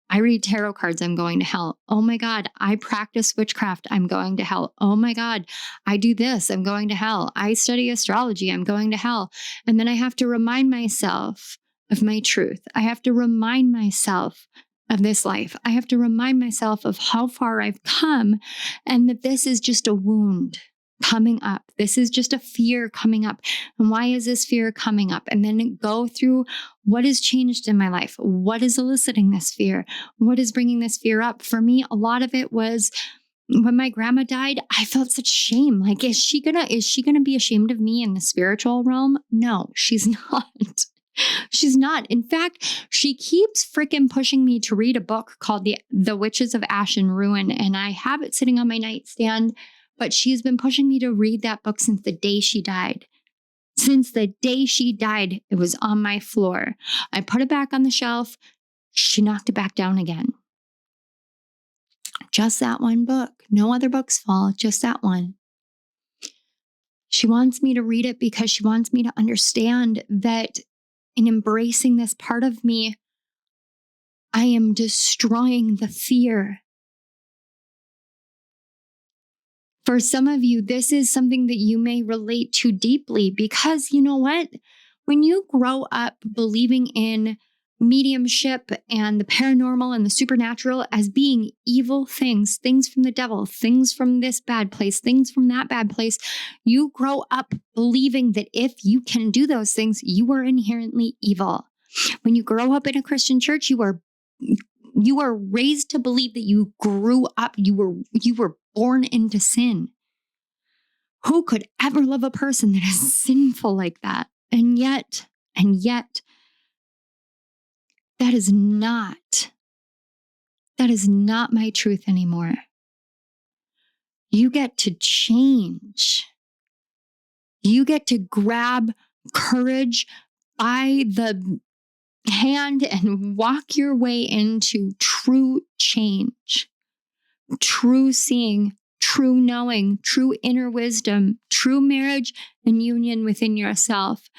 I read tarot cards, I'm going to hell. Oh my God, I practice witchcraft, I'm going to hell. Oh my God, I do this, I'm going to hell. I study astrology, I'm going to hell. And then I have to remind myself of my truth. I have to remind myself of this life. I have to remind myself of how far I've come and that this is just a wound. coming up. This is just a fear coming up. And why is this fear coming up? And then go through what has changed in my life. What is eliciting this fear? What is bringing this fear up? For me, a lot of it was when my grandma died, I felt such shame. Like, is she gonna be ashamed of me in the spiritual realm? No, she's not. She's not. In fact, she keeps freaking pushing me to read a book called The Witches of Ash and Ruin. And I have it sitting on my nightstand, but she's been pushing me to read that book since the day she died. Since the day she died, it was on my floor. I put it back on the shelf. She knocked it back down again. Just that one book. No other books fall, just that one. She wants me to read it because she wants me to understand that in embracing this part of me, I am destroying the fear. For some of you, this is something that you may relate to deeply because you know what? When you grow up believing in mediumship and the paranormal and the supernatural as being evil things, things from the devil, things from this bad place, things from that bad place, you grow up believing that if you can do those things, you are inherently evil. When you grow up in a Christian church, you are raised to believe that you grew up, you were born into sin. Who could ever love a person that is sinful like that? And yet, that is not my truth anymore. You get to change. You get to grab courage by the hand and walk your way into true change, true seeing, true knowing, true inner wisdom, true marriage and union within yourself,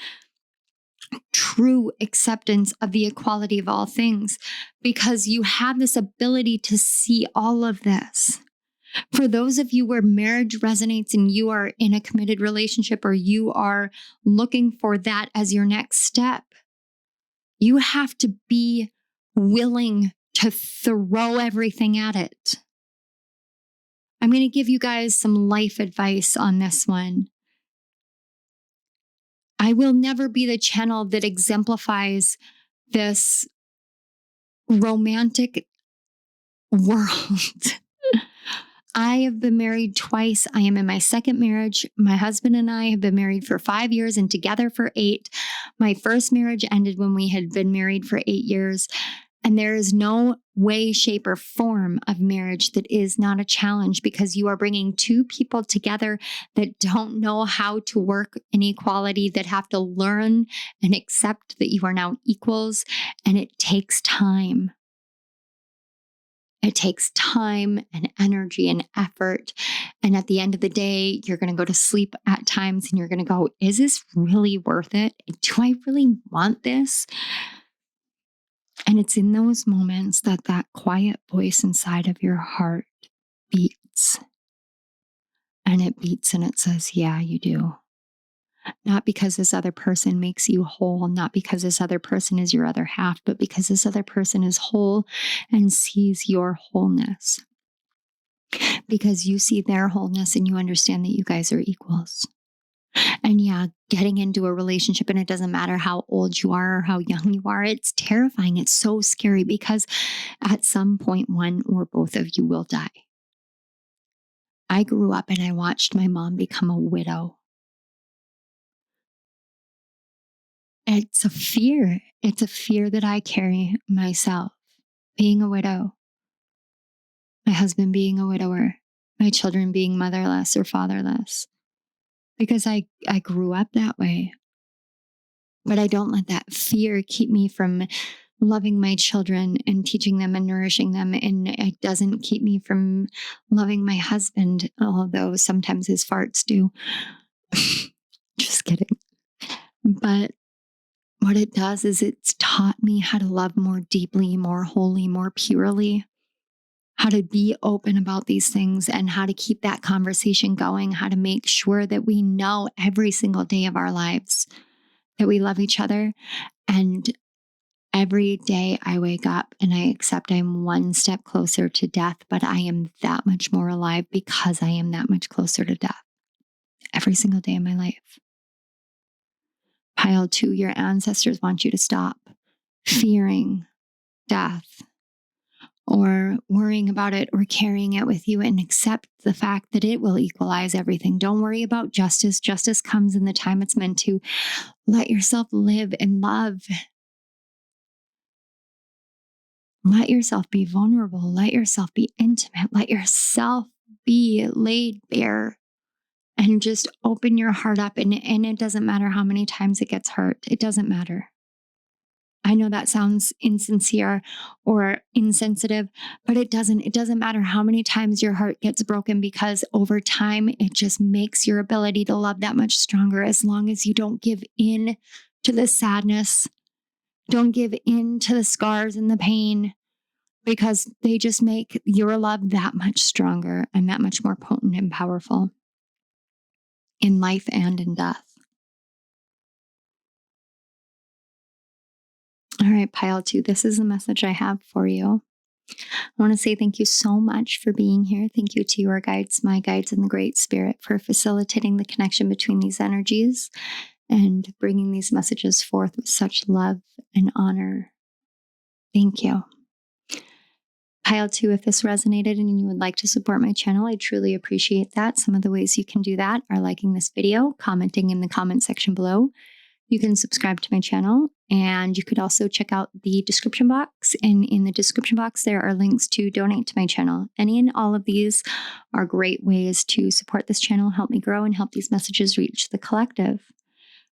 true acceptance of the equality of all things, because you have this ability to see all of this. For those of you where marriage resonates and you are in a committed relationship or you are looking for that as your next step, you have to be willing to throw everything at it. I'm going to give you guys some life advice on this one. I will never be the channel that exemplifies this romantic world. I have been married twice. I am in my second marriage. My husband and I have been married for 5 years and together for 8. My first marriage ended when we had been married for 8 years. And there is no way, shape, or form of marriage that is not a challenge because you are bringing two people together that don't know how to work in equality, that have to learn and accept that you are now equals. And it takes time. It takes time and energy and effort. And at the end of the day, you're going to go to sleep at times and you're going to go, is this really worth it? Do I really want this? And it's in those moments that that quiet voice inside of your heart beats. And it beats and it says, yeah, you do. Not because this other person makes you whole, not because this other person is your other half, but because this other person is whole and sees your wholeness. Because you see their wholeness and you understand that you guys are equals. And yeah, getting into a relationship, and it doesn't matter how old you are or how young you are, it's terrifying. It's so scary because at some point, one or both of you will die. I grew up and I watched my mom become a widow. It's a fear. It's a fear that I carry myself, being a widow, my husband being a widower, my children being motherless or fatherless, because I grew up that way. But I don't let that fear keep me from loving my children and teaching them and nourishing them. And it doesn't keep me from loving my husband, although sometimes his farts do. Just kidding. But what it does is it's taught me how to love more deeply, more wholly, more purely, how to be open about these things and how to keep that conversation going, how to make sure that we know every single day of our lives that we love each other. And every day I wake up and I accept I'm one step closer to death, but I am that much more alive because I am that much closer to death. every single day of my life. Pile 2, your ancestors want you to stop fearing death or worrying about it or carrying it with you, and accept the fact that it will equalize everything. Don't worry about justice. Justice comes in the time it's meant to. Let yourself live and love. Let yourself be vulnerable. Let yourself be intimate. Let yourself be laid bare, and just open your heart up. And it doesn't matter how many times it gets hurt. It doesn't matter. I know that sounds insincere or insensitive, but it doesn't. It doesn't matter how many times your heart gets broken, because over time, it just makes your ability to love that much stronger, as long as you don't give in to the sadness. Don't give in to the scars and the pain, because they just make your love that much stronger and that much more potent and powerful in life and in death. All right, pile 2, this is the message I have for you. I want to say thank you so much for being here. Thank you to your guides, my guides, and the Great Spirit for facilitating the connection between these energies and bringing these messages forth with such love and honor. Thank you. Pile 2, if this resonated and you would like to support my channel, I truly appreciate that. Some of the ways you can do that are liking this video, commenting in the comment section below. You can subscribe to my channel, and you could also check out the description box. And in the description box, there are links to donate to my channel. Any and all of these are great ways to support this channel, help me grow, and help these messages reach the collective.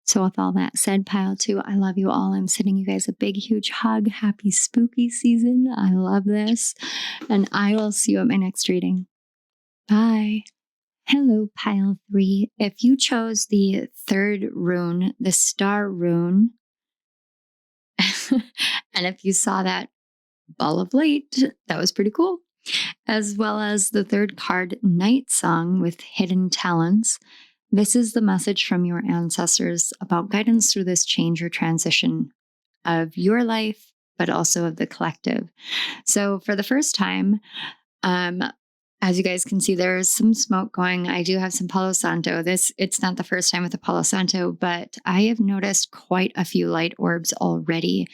So with all that said, pile 2, I love you all. I'm sending you guys a big, huge hug. Happy spooky season. I love this. And I will see you at my next reading. Bye. Hello, pile 3. If you chose the 3rd rune, the star rune, and if you saw that ball of light, that was pretty cool, as well as the 3rd card, Night Song with Hidden Talents, this is the message from your ancestors about guidance through this change or transition of your life, but also of the collective. So for the first time, as you guys can see, there's some smoke going. I do have some Palo Santo. It's not the first time with the Palo Santo, but I have noticed quite a few light orbs already.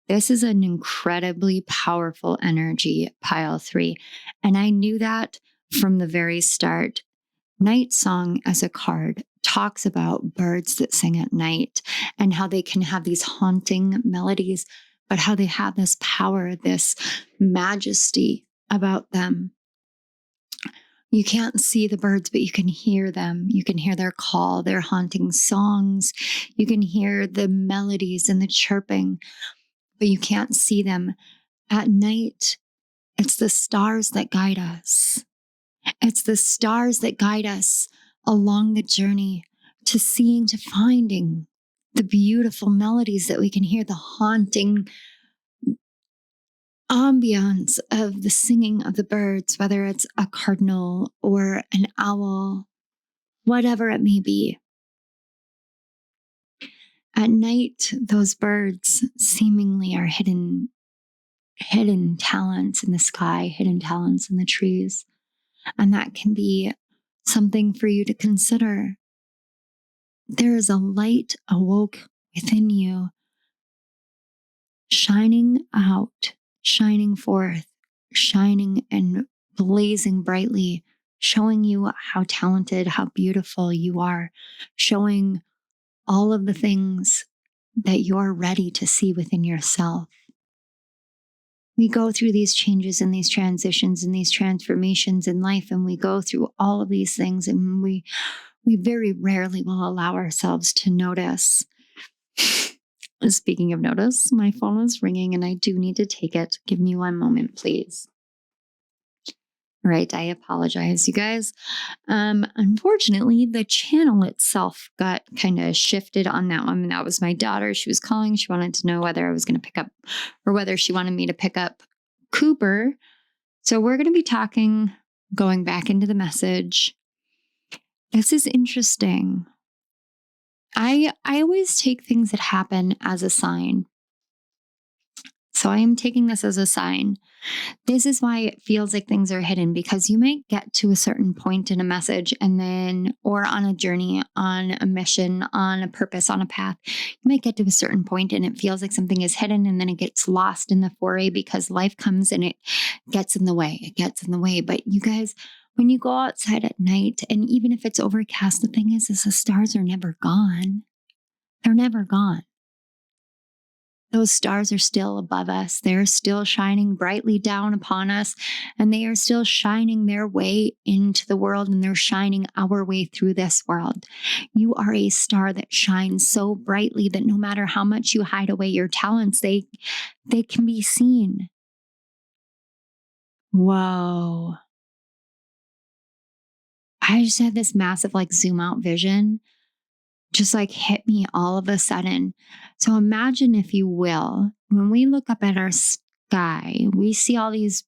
This is an incredibly powerful energy, pile 3. And I knew that from the very start. Night Song as a card talks about birds that sing at night and how they can have these haunting melodies, but how they have this power, this majesty about them. You can't see the birds, but you can hear them. You can hear their call, their haunting songs. You can hear the melodies and the chirping, but you can't see them. At night, it's the stars that guide us. It's the stars that guide us along the journey to seeing, to finding the beautiful melodies that we can hear, the haunting ambience of the singing of the birds, whether it's a cardinal or an owl, whatever it may be. At night, those birds seemingly are hidden talents in the sky, hidden talents in the trees. And that can be something for you to consider. There is a light awoke within you, shining out, shining forth, shining and blazing brightly, showing you how talented, how beautiful you are, showing all of the things that you're ready to see within yourself. We go through these changes and these transitions and these transformations in life, and we go through all of these things, and we very rarely will allow ourselves to notice. Speaking of notice, my phone is ringing and I do need to take it. Give me one moment, please. All right, I apologize, you guys. Unfortunately, the channel itself got kind of shifted on that one. That was my daughter. She was calling. She wanted to know whether I was going to pick up, or whether she wanted me to pick up Cooper. So we're going to be talking, going back into the message. This is interesting. I always take things that happen as a sign. So I am taking this as a sign. This is why it feels like things are hidden, because you might get to a certain point in a message and then, or on a journey, on a mission, on a purpose, on a path, you might get to a certain point and it feels like something is hidden, and then it gets lost in the foray because life comes and it gets in the way. It gets in the way. But you guys, when you go outside at night, and even if it's overcast, the thing is the stars are never gone. They're never gone. Those stars are still above us. They're still shining brightly down upon us, and they are still shining their way into the world, and they're shining our way through this world. You are a star that shines so brightly that no matter how much you hide away your talents, they can be seen. Whoa. I just had this massive zoom out vision just hit me all of a sudden. So imagine, if you will, when we look up at our sky, we see all these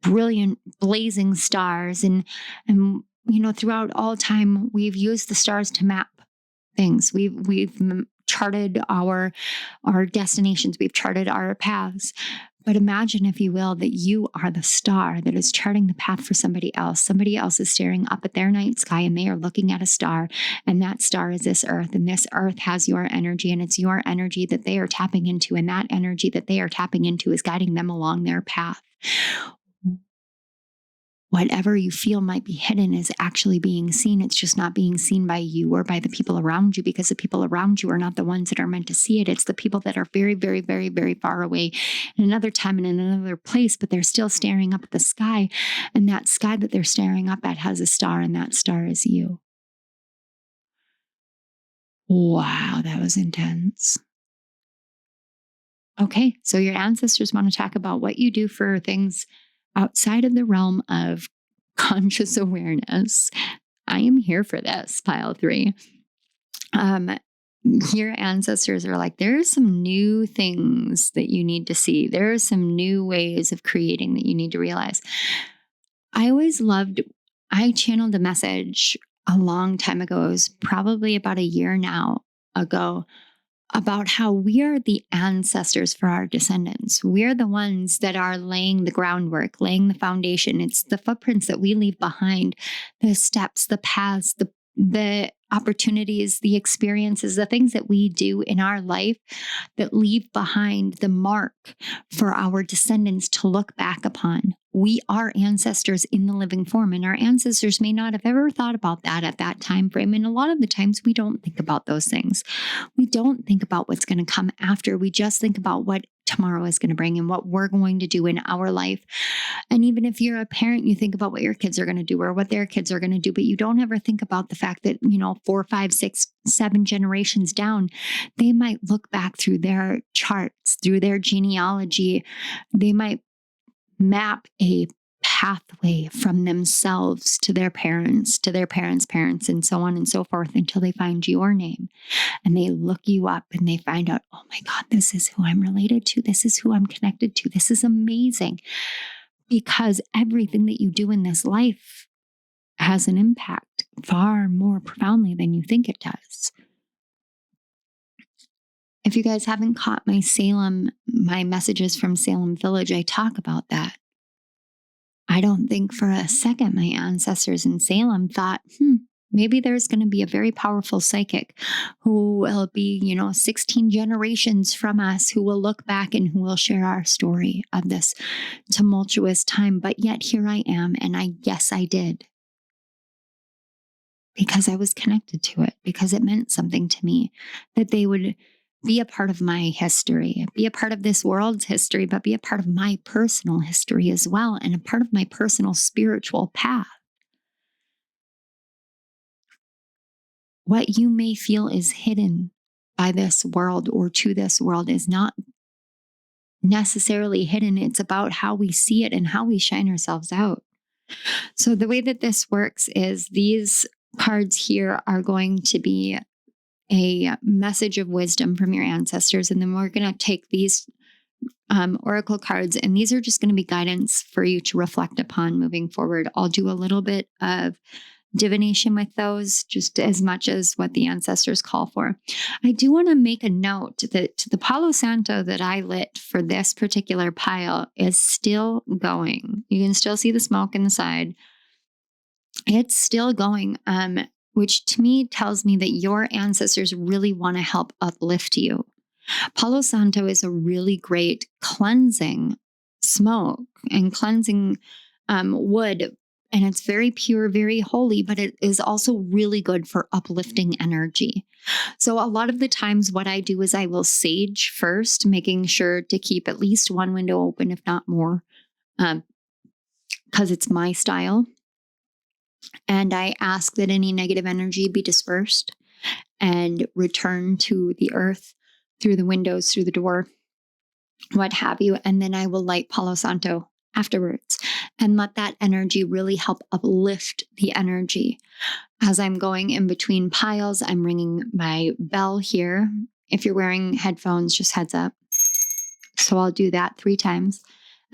brilliant blazing stars, and throughout all time we've used the stars to map things. We've charted our destinations, we've charted our paths. But imagine, if you will, that you are the star that is charting the path for somebody else. Somebody else is staring up at their night sky and they are looking at a star, and that star is this earth, and this earth has your energy, and it's your energy that they are tapping into, and that energy that they are tapping into is guiding them along their path. Whatever you feel might be hidden is actually being seen. It's just not being seen by you or by the people around you, because the people around you are not the ones that are meant to see it. It's the people that are very, very, very, very far away in another time and in another place, but they're still staring up at the sky. And that sky that they're staring up at has a star, and that star is you. Wow, that was intense. Okay, so your ancestors want to talk about what you do for things outside of the realm of conscious awareness. I am here for this, pile 3. Your ancestors are like, there are some new things that you need to see. There are some new ways of creating that you need to realize. I channeled a message a long time ago. It was probably about a year now ago, about how we are the ancestors for our descendants. We're the ones that are laying the groundwork, laying the foundation. It's the footprints that we leave behind, the steps, the paths, the opportunities, the experiences, the things that we do in our life that leave behind the mark for our descendants to look back upon. We are ancestors in the living form, and our ancestors may not have ever thought about that at that time frame. And a lot of the times we don't think about those things. We don't think about what's going to come after. We just think about what tomorrow is going to bring and what we're going to do in our life. And even if you're a parent, you think about what your kids are going to do or what their kids are going to do, but you don't ever think about the fact that, 4, 5, 6, 7 generations down, they might look back through their charts, through their genealogy. They might map a pathway from themselves to their parents' parents, and so on and so forth, until they find your name and they look you up and they find out, oh my God, this is who I'm related to. This is who I'm connected to. This is amazing, because everything that you do in this life has an impact far more profoundly than you think it does. If you guys haven't caught my messages from Salem Village, I talk about that. I don't think for a second my ancestors in Salem thought, maybe there's going to be a very powerful psychic who will be, 16 generations from us, who will look back and who will share our story of this tumultuous time. But yet here I am, and yes, I did. Because I was connected to it, because it meant something to me that they would be a part of my history, be a part of this world's history, but be a part of my personal history as well, and a part of my personal spiritual path. What you may feel is hidden by this world or to this world is not necessarily hidden. It's about how we see it and how we shine ourselves out. So the way that this works is these cards here are going to be a message of wisdom from your ancestors. And then we're going to take these oracle cards, and these are just going to be guidance for you to reflect upon moving forward. I'll do a little bit of divination with those, just as much as what the ancestors call for. I do want to make a note that the Palo Santo that I lit for this particular pile is still going. You can still see the smoke in the side. It's still going, which to me tells me that your ancestors really want to help uplift you. Palo Santo is a really great cleansing smoke and cleansing wood. And it's very pure, very holy, but it is also really good for uplifting energy. So a lot of the times what I do is I will sage first, making sure to keep at least one window open, if not more, because it's my style. And I ask that any negative energy be dispersed and return to the earth through the windows, through the door, what have you. And then I will light Palo Santo afterwards and let that energy really help uplift the energy. As I'm going in between piles, I'm ringing my bell here. If you're wearing headphones, just heads up. So I'll do that 3 times.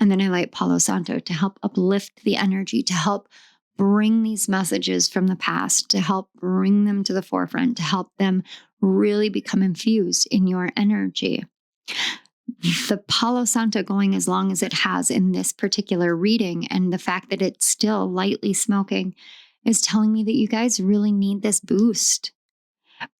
And then I light Palo Santo to help uplift the energy, to help bring these messages from the past, to help bring them to the forefront, to help them really become infused in your energy. The Palo Santo going as long as it has in this particular reading, and the fact that it's still lightly smoking, is telling me that you guys really need this boost.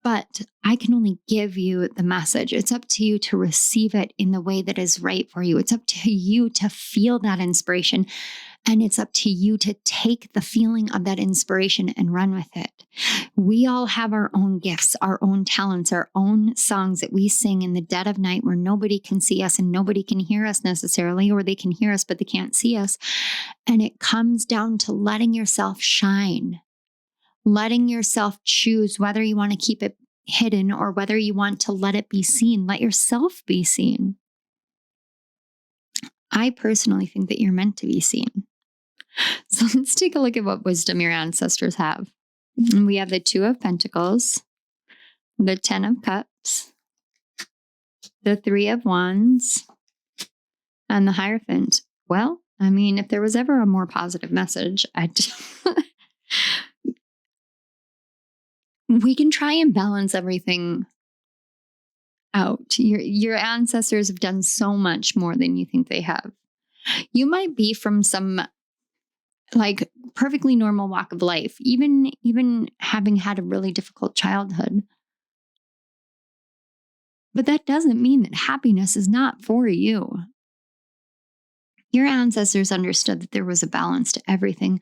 But I can only give you the message. It's up to you to receive it in the way that is right for you. It's up to you to feel that inspiration. And it's up to you to take the feeling of that inspiration and run with it. We all have our own gifts, our own talents, our own songs that we sing in the dead of night where nobody can see us and nobody can hear us necessarily, or they can hear us, but they can't see us. And it comes down to letting yourself shine, letting yourself choose whether you want to keep it hidden or whether you want to let it be seen. Let yourself be seen. I personally think that you're meant to be seen. So let's take a look at what wisdom your ancestors have. And we have the 2 of Pentacles, the 10 of Cups, the 3 of Wands, and the Hierophant. Well, I mean, if there was ever a more positive message, we can try and balance everything out. Your ancestors have done so much more than you think they have. You might be from some like perfectly normal walk of life, even having had a really difficult childhood. But that doesn't mean that happiness is not for you. Your ancestors understood that there was a balance to everything,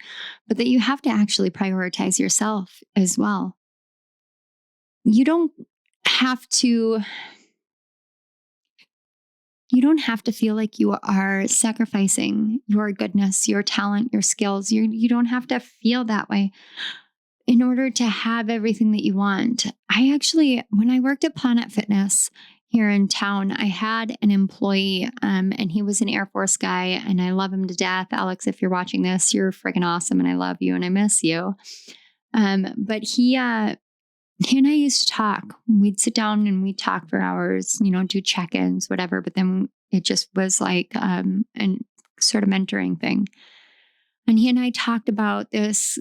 but that you have to actually prioritize yourself as well. You don't have to feel like you are sacrificing your goodness, your talent, your skills. You don't have to feel that way in order to have everything that you want. When I worked at Planet Fitness here in town, I had an employee and he was an Air Force guy and I love him to death. Alex, if you're watching this, you're freaking awesome and I love you and I miss you. But he and I used to talk. We'd sit down and we'd talk for hours, do check-ins, whatever. But then it just was like a sort of mentoring thing. And he and I talked about this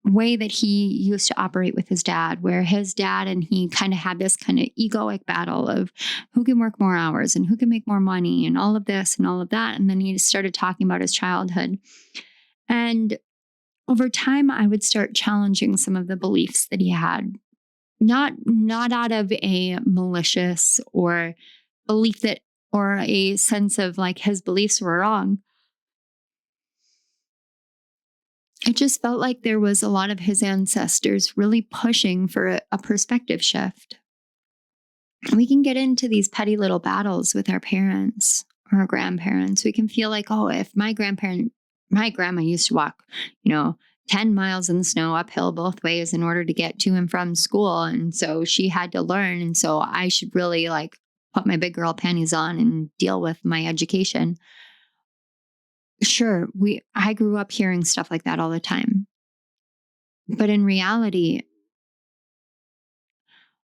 way that he used to operate with his dad, where his dad and he kind of had this kind of egoic battle of who can work more hours and who can make more money and all of this and all of that. And then he started talking about his childhood. And over time, I would start challenging some of the beliefs that he had, not out of a malicious or belief that, or a sense of like his beliefs were wrong. It just felt like there was a lot of his ancestors really pushing for a perspective shift. We can get into these petty little battles with our parents or our grandparents. We can feel like, oh, if my grandma used to walk, 10 miles in the snow uphill both ways in order to get to and from school. And so she had to learn. And so I should really like put my big girl panties on and deal with my education. Sure, I grew up hearing stuff like that all the time. But in reality,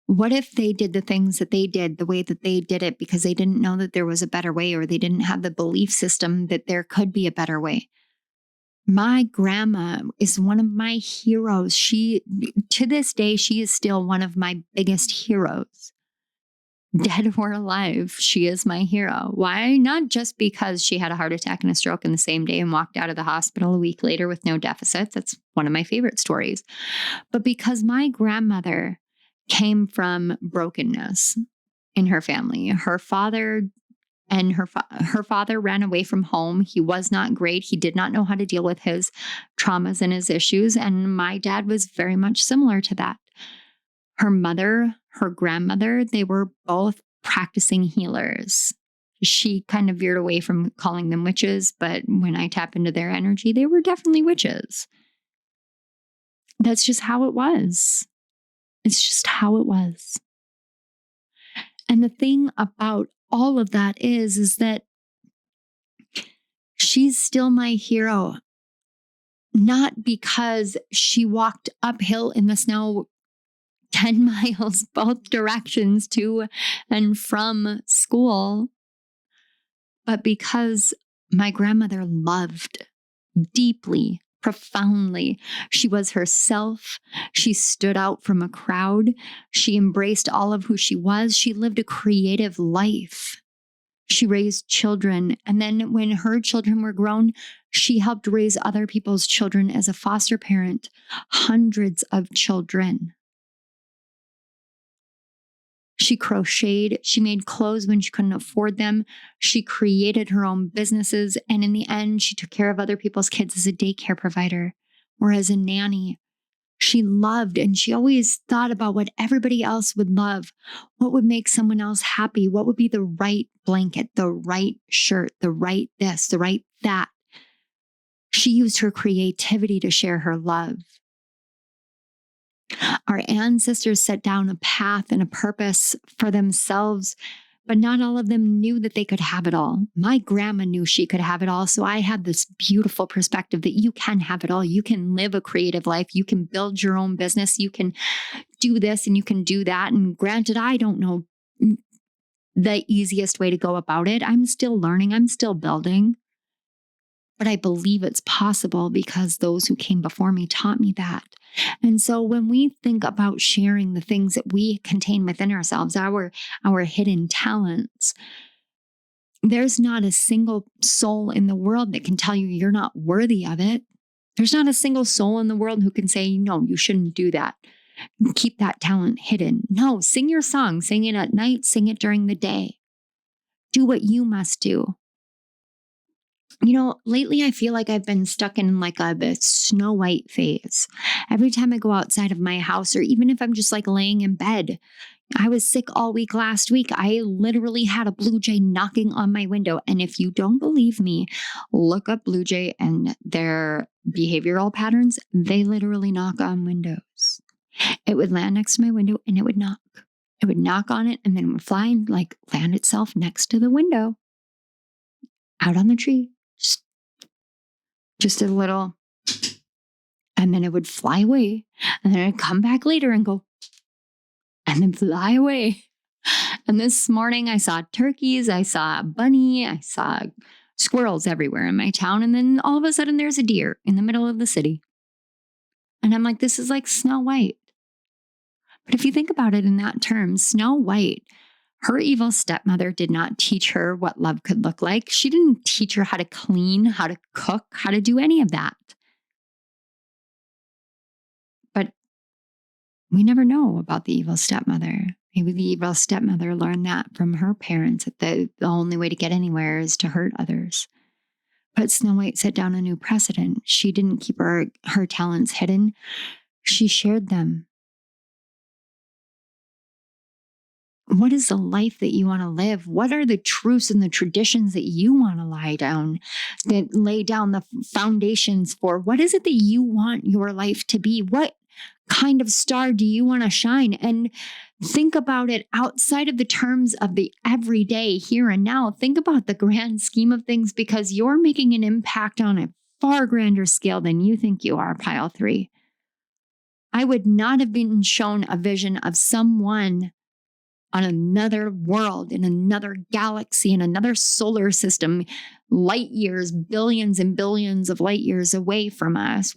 what if they did the things that they did the way that they did it because they didn't know that there was a better way, or they didn't have the belief system that there could be a better way? My grandma is one of my heroes. To this day, she is still one of my biggest heroes. Dead or alive, she is my hero. Why? Not just because she had a heart attack and a stroke in the same day and walked out of the hospital a week later with no deficits. That's one of my favorite stories. But because my grandmother came from brokenness in her family. Her father ran away from home. He was not great. He did not know how to deal with his traumas and his issues. And my dad was very much similar to that. Her mother, her grandmother, they were both practicing healers. She kind of veered away from calling them witches, but when I tap into their energy, they were definitely witches. That's just how it was. It's just how it was. And the thing about all of that is that she's still my hero, not because she walked uphill in the snow 10 miles both directions to and from school, but because my grandmother loved deeply, profoundly. She was herself. She stood out from a crowd. She embraced all of who she was. She lived a creative life. She raised children. And then when her children were grown, she helped raise other people's children as a foster parent, hundreds of children. She crocheted. She made clothes when she couldn't afford them. She created her own businesses. And in the end, she took care of other people's kids as a daycare provider or as a nanny. She loved, and she always thought about what everybody else would love. What would make someone else happy? What would be the right blanket, the right shirt, the right this, the right that? She used her creativity to share her love. Our ancestors set down a path and a purpose for themselves, but not all of them knew that they could have it all. My grandma knew she could have it all. So I had this beautiful perspective that you can have it all. You can live a creative life. You can build your own business. You can do this and you can do that. And granted, I don't know the easiest way to go about it. I'm still learning. I'm still building. But I believe it's possible because those who came before me taught me that. And so when we think about sharing the things that we contain within ourselves, our hidden talents, there's not a single soul in the world that can tell you you're not worthy of it. There's not a single soul in the world who can say, no, you shouldn't do that. Keep that talent hidden. No, sing your song, sing it at night, sing it during the day. Do what you must do. You know, lately I feel like I've been stuck in like a Snow White phase. Every time I go outside of my house, or even if I'm just like laying in bed, I was sick all week last week. I literally had a blue jay knocking on my window. And if you don't believe me, look up blue jay and their behavioral patterns. They literally knock on windows. It would land next to my window and it would knock. It would knock on it and then it would fly and like land itself next to the window out on the tree. Just a little, and then it would fly away, and then it'd come back later and go, and then fly away. And this morning I saw turkeys, I saw a bunny, I saw squirrels everywhere in my town, and then all of a sudden there's a deer in the middle of the city. And I'm like, this is like Snow White. But if you think about it in that term, Snow White, her evil stepmother did not teach her what love could look like. She didn't teach her how to clean, how to cook, how to do any of that. But we never know about the evil stepmother. Maybe the evil stepmother learned that from her parents, that the only way to get anywhere is to hurt others. But Snow White set down a new precedent. She didn't keep her talents hidden. She shared them. What is the life that you want to live? What are the truths and the traditions that you want to lay down the foundations for? What is it that you want your life to be? What kind of star do you want to shine? And think about it outside of the terms of the everyday here and now. Think about the grand scheme of things, because you're making an impact on a far grander scale than you think you are, Pile 3. I would not have been shown a vision of someone on another world, in another galaxy, in another solar system, light years, billions and billions of light years away from us,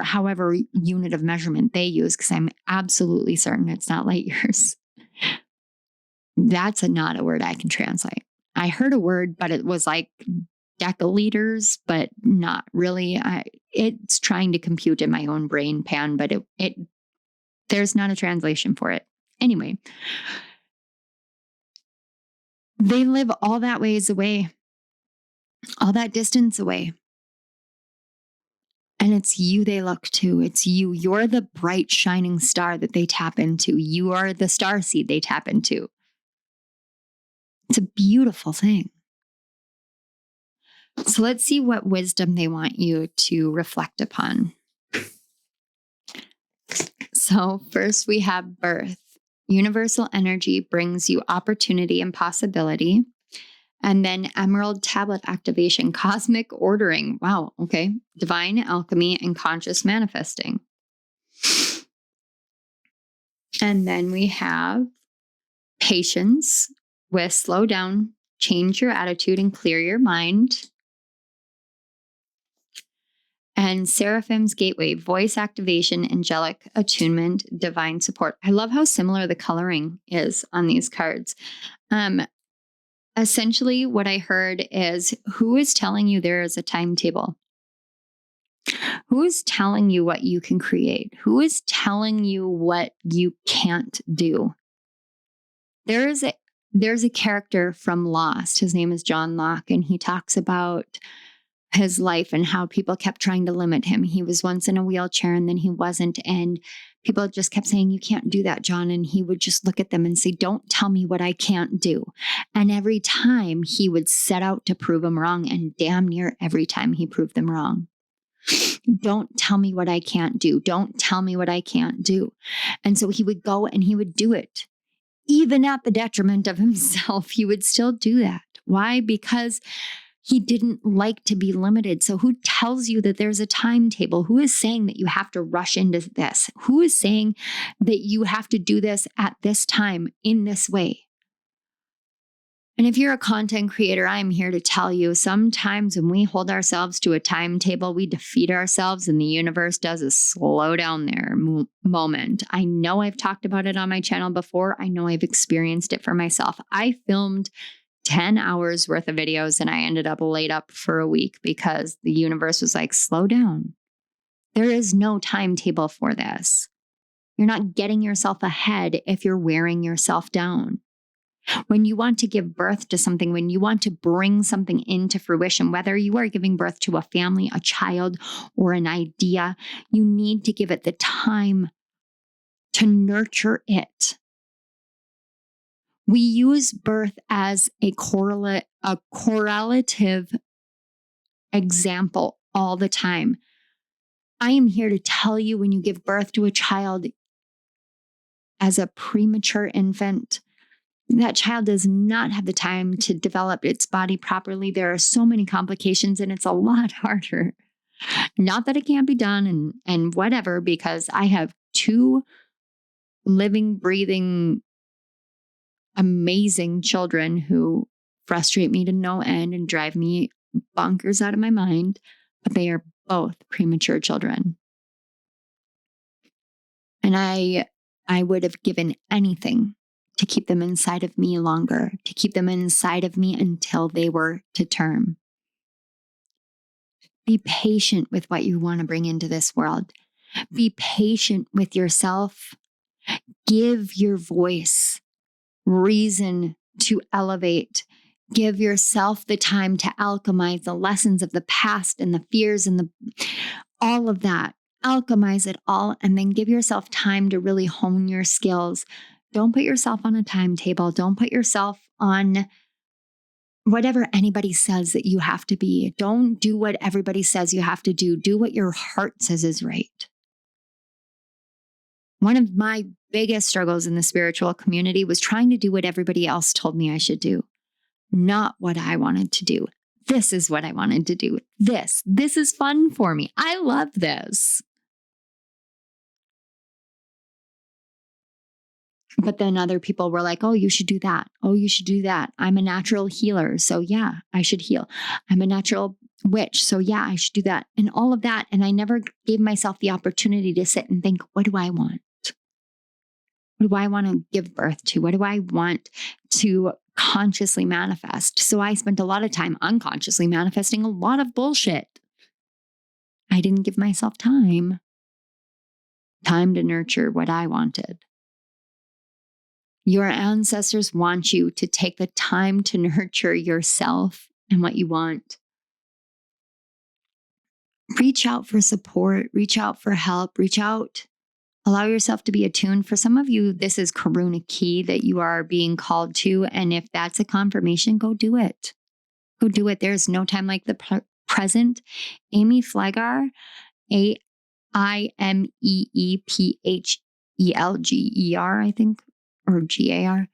however unit of measurement they use, because I'm absolutely certain it's not light years. That's not a word I can translate. I heard a word, but it was like decaliters, but not really. It's trying to compute in my own brain pan, but there's not a translation for it. Anyway, they live all that ways away, all that distance away. And it's you they look to. It's you. You're the bright, shining star that they tap into. You are the starseed they tap into. It's a beautiful thing. So let's see what wisdom they want you to reflect upon. So first we have birth. Universal energy brings you opportunity and possibility. And then emerald tablet activation, cosmic ordering. Wow. Okay. Divine alchemy and conscious manifesting. And then we have patience with slow down, change your attitude and clear your mind. And Seraphim's Gateway, voice activation, angelic attunement, divine support. I love how similar the coloring is on these cards. Essentially, what I heard is, who is telling you there is a timetable? Who is telling you what you can create? Who is telling you what you can't do? There's a character from Lost. His name is John Locke, and he talks about his life and how people kept trying to limit him. He was once in a wheelchair and then he wasn't. And people just kept saying, you can't do that, John. And he would just look at them and say, don't tell me what I can't do. And every time he would set out to prove them wrong, and damn near every time he proved them wrong. Don't tell me what I can't do. Don't tell me what I can't do. And so he would go and he would do it. Even at the detriment of himself, he would still do that. Why? Because he didn't like to be limited. So who tells you that there's a timetable? Who is saying that you have to rush into this? Who is saying that you have to do this at this time in this way? And if you're a content creator, I'm here to tell you, sometimes when we hold ourselves to a timetable, we defeat ourselves and the universe does a slow down there moment. I know I've talked about it on my channel before. I know I've experienced it for myself. I filmed 10 hours worth of videos and I ended up laid up for a week because the universe was like, slow down. There is no timetable for this. You're not getting yourself ahead if you're wearing yourself down. When you want to give birth to something, when you want to bring something into fruition, whether you are giving birth to a family, a child, or an idea, you need to give it the time to nurture it. We use birth as a correlative example all the time. I am here to tell you, when you give birth to a child as a premature infant, that child does not have the time to develop its body properly. There are so many complications and it's a lot harder. Not that it can't be done and whatever, because I have 2 living, breathing, amazing children who frustrate me to no end and drive me bonkers out of my mind, but they are both premature children. And I would have given anything to keep them inside of me longer, to keep them inside of me until they were to term. Be patient with what you want to bring into this world. Be patient with yourself. Give your voice reason to elevate. Give yourself the time to alchemize the lessons of the past and the fears and all of that. Alchemize it all, and then give yourself time to really hone your skills. Don't put yourself on a timetable. Don't put yourself on whatever anybody says that you have to be. Don't do what everybody says you have to do. Do what your heart says is right. One of my biggest struggles in the spiritual community was trying to do what everybody else told me I should do, not what I wanted to do. This is what I wanted to do. This is fun for me. I love this. But then other people were like, oh, you should do that. Oh, you should do that. I'm a natural healer. So yeah, I should heal. I'm a natural witch. So yeah, I should do that. And all of that. And I never gave myself the opportunity to sit and think, what do I want? What do I want to give birth to? What do I want to consciously manifest? So I spent a lot of time unconsciously manifesting a lot of bullshit. I didn't give myself time to nurture what I wanted. Your ancestors want you to take the time to nurture yourself and what you want. Reach out for support, reach out for help, reach out. Allow yourself to be attuned. For some of you, this is Karuna key that you are being called to. And if that's a confirmation, go do it. Go do it. There's no time like the present. Amy Flegar, AIMEEPHELGER, I think, or GAR.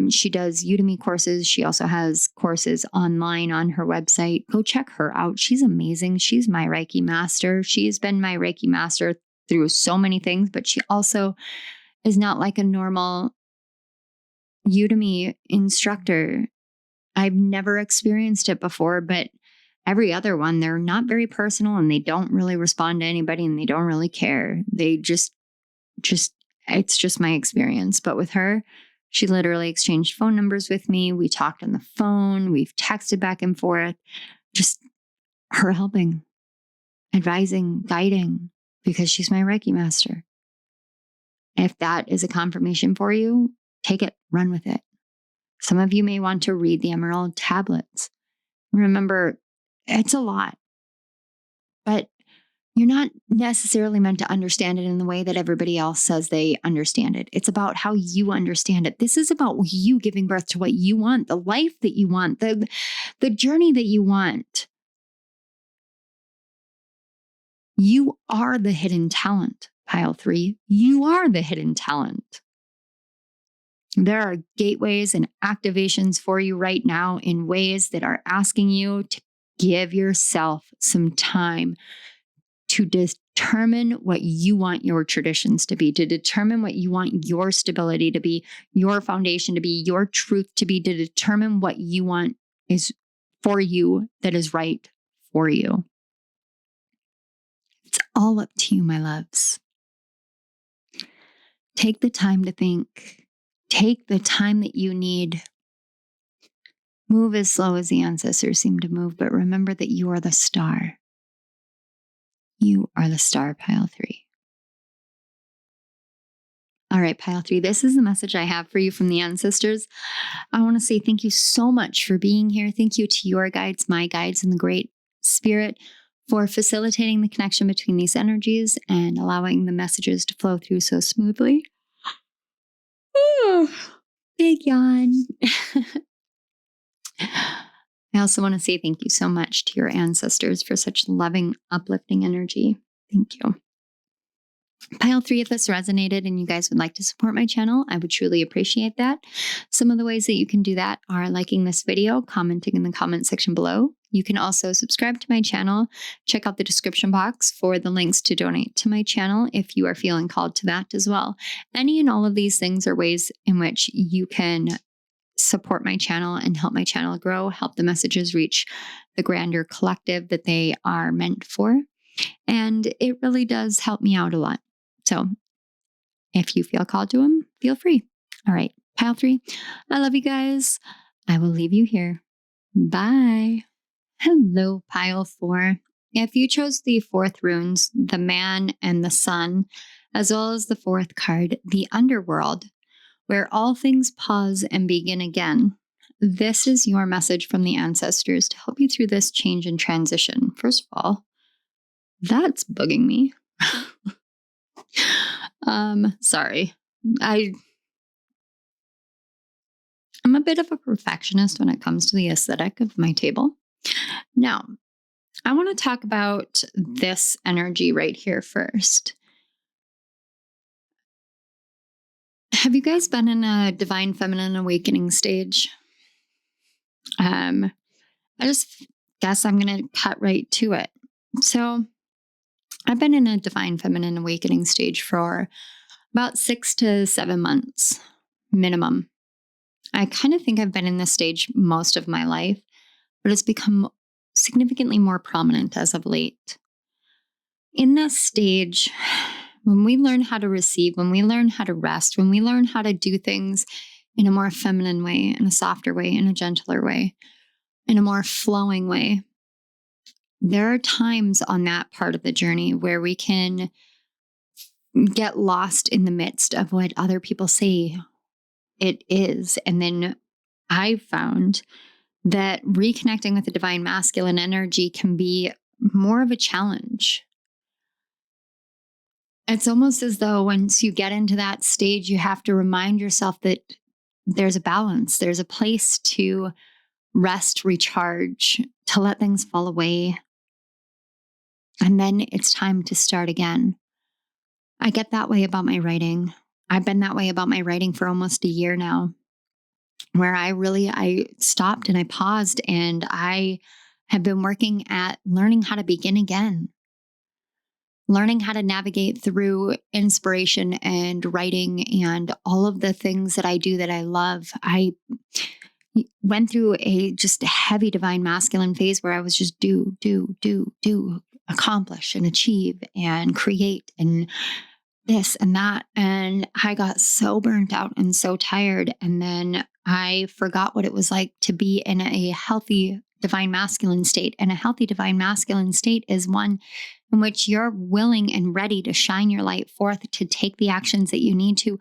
She does Udemy courses. She also has courses online on her website. Go check her out. She's amazing. She's my Reiki master. She's been my Reiki master through so many things, but she also is not like a normal Udemy instructor. I've never experienced it before, but every other one, they're not very personal and they don't really respond to anybody and they don't really care. They just it's just my experience. But with her, she literally exchanged phone numbers with me. We talked on the phone. We've texted back and forth. Just her helping, advising, guiding, because she's my Reiki master. If that is a confirmation for you, take it, run with it. Some of you may want to read the Emerald Tablets. Remember, it's a lot, but you're not necessarily meant to understand it in the way that everybody else says they understand it. It's about how you understand it. This is about you giving birth to what you want, the life that you want, the journey that you want. You are the hidden talent, pile 3. You are the hidden talent. There are gateways and activations for you right now in ways that are asking you to give yourself some time to determine what you want your traditions to be, to determine what you want your stability to be, your foundation to be, your truth to be, to determine what you want is for you that is right for you. It's all up to you, my loves. Take the time to think. Take the time that you need. Move as slow as the ancestors seem to move, but remember that you are the star. You are the star, pile 3. All right, pile 3, this is the message I have for you from the ancestors. I want to say thank you so much for being here. Thank you to your guides, my guides, and the Great Spirit for facilitating the connection between these energies and allowing the messages to flow through so smoothly. Big yawn. I also want to say thank you so much to your ancestors for such loving, uplifting energy. Thank you. Pile 3, if this resonated and you guys would like to support my channel, I would truly appreciate that. Some of the ways that you can do that are liking this video, commenting in the comment section below. You can also subscribe to my channel. Check out the description box for the links to donate to my channel if you are feeling called to that as well. Any and all of these things are ways in which you can support my channel and help my channel grow, help the messages reach the grander collective that they are meant for. And it really does help me out a lot. So if you feel called to them, feel free. All right, pile 3, I love you guys. I will leave you here. Bye. Hello, pile 4. If you chose the 4th runes, the man and the sun, as well as the 4th card, the underworld, where all things pause and begin again, this is your message from the ancestors to help you through this change and transition. First of all, that's bugging me. Sorry. I'm a bit of a perfectionist when it comes to the aesthetic of my table. Now, I want to talk about this energy right here first. Have you guys been in a divine feminine awakening stage? I just guess I'm going to cut right to it. So I've been in a divine feminine awakening stage for About 6 to 7 months minimum. I kind of think I've been in this stage most of my life, but it's become significantly more prominent as of late. In this stage, when we learn how to receive, when we learn how to rest, when we learn how to do things in a more feminine way, in a softer way, in a gentler way, in a more flowing way, there are times on that part of the journey where we can get lost in the midst of what other people say it is. And then I've found that reconnecting with the divine masculine energy can be more of a challenge. It's almost as though once you get into that stage, you have to remind yourself that there's a balance. There's a place to rest, recharge, to let things fall away. And then it's time to start again. I get that way about my writing. I've been that way about my writing for almost a year now, where I stopped and I paused, and I have been working at learning how to begin again, learning how to navigate through inspiration and writing and all of the things that I do that I love. I went through a heavy divine masculine phase where I was just do, accomplish and achieve and create and this and that. And I got so burnt out and so tired. And then I forgot what it was like to be in a healthy divine masculine state. And a healthy divine masculine state is one in which you're willing and ready to shine your light forth, to take the actions that you need to.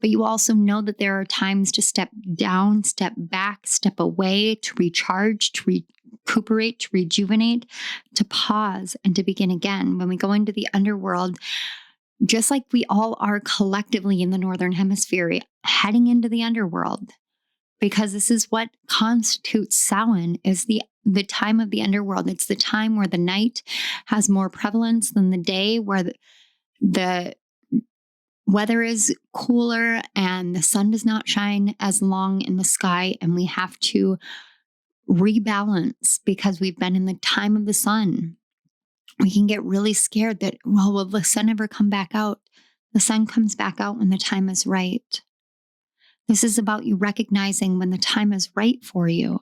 But you also know that there are times to step down, step back, step away, to recharge, to recuperate, to rejuvenate, to pause, and to begin again. When we go into the underworld, just like we all are collectively in the Northern Hemisphere, heading into the underworld, because this is what constitutes Samhain, is the time of the underworld. It's the time where the night has more prevalence than the day, where the weather is cooler and the sun does not shine as long in the sky, and we have to rebalance because we've been in the time of the sun. We can get really scared that, well, will the sun ever come back out? The sun comes back out when the time is right. This is about you recognizing when the time is right for you.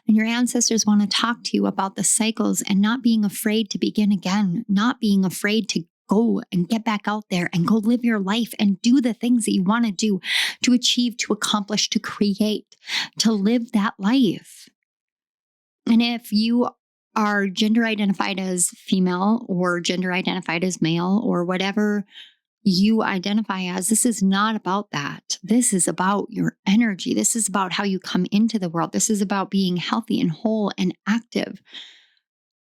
And your ancestors want to talk to you about the cycles and not being afraid to begin again, not being afraid to go and get back out there and go live your life and do the things that you want to do, to achieve, to accomplish, to create, to live that life. And if you are gender identified as female or gender identified as male or whatever you identify as, this is not about that. This is about your energy. This is about how you come into the world. This is about being healthy and whole and active.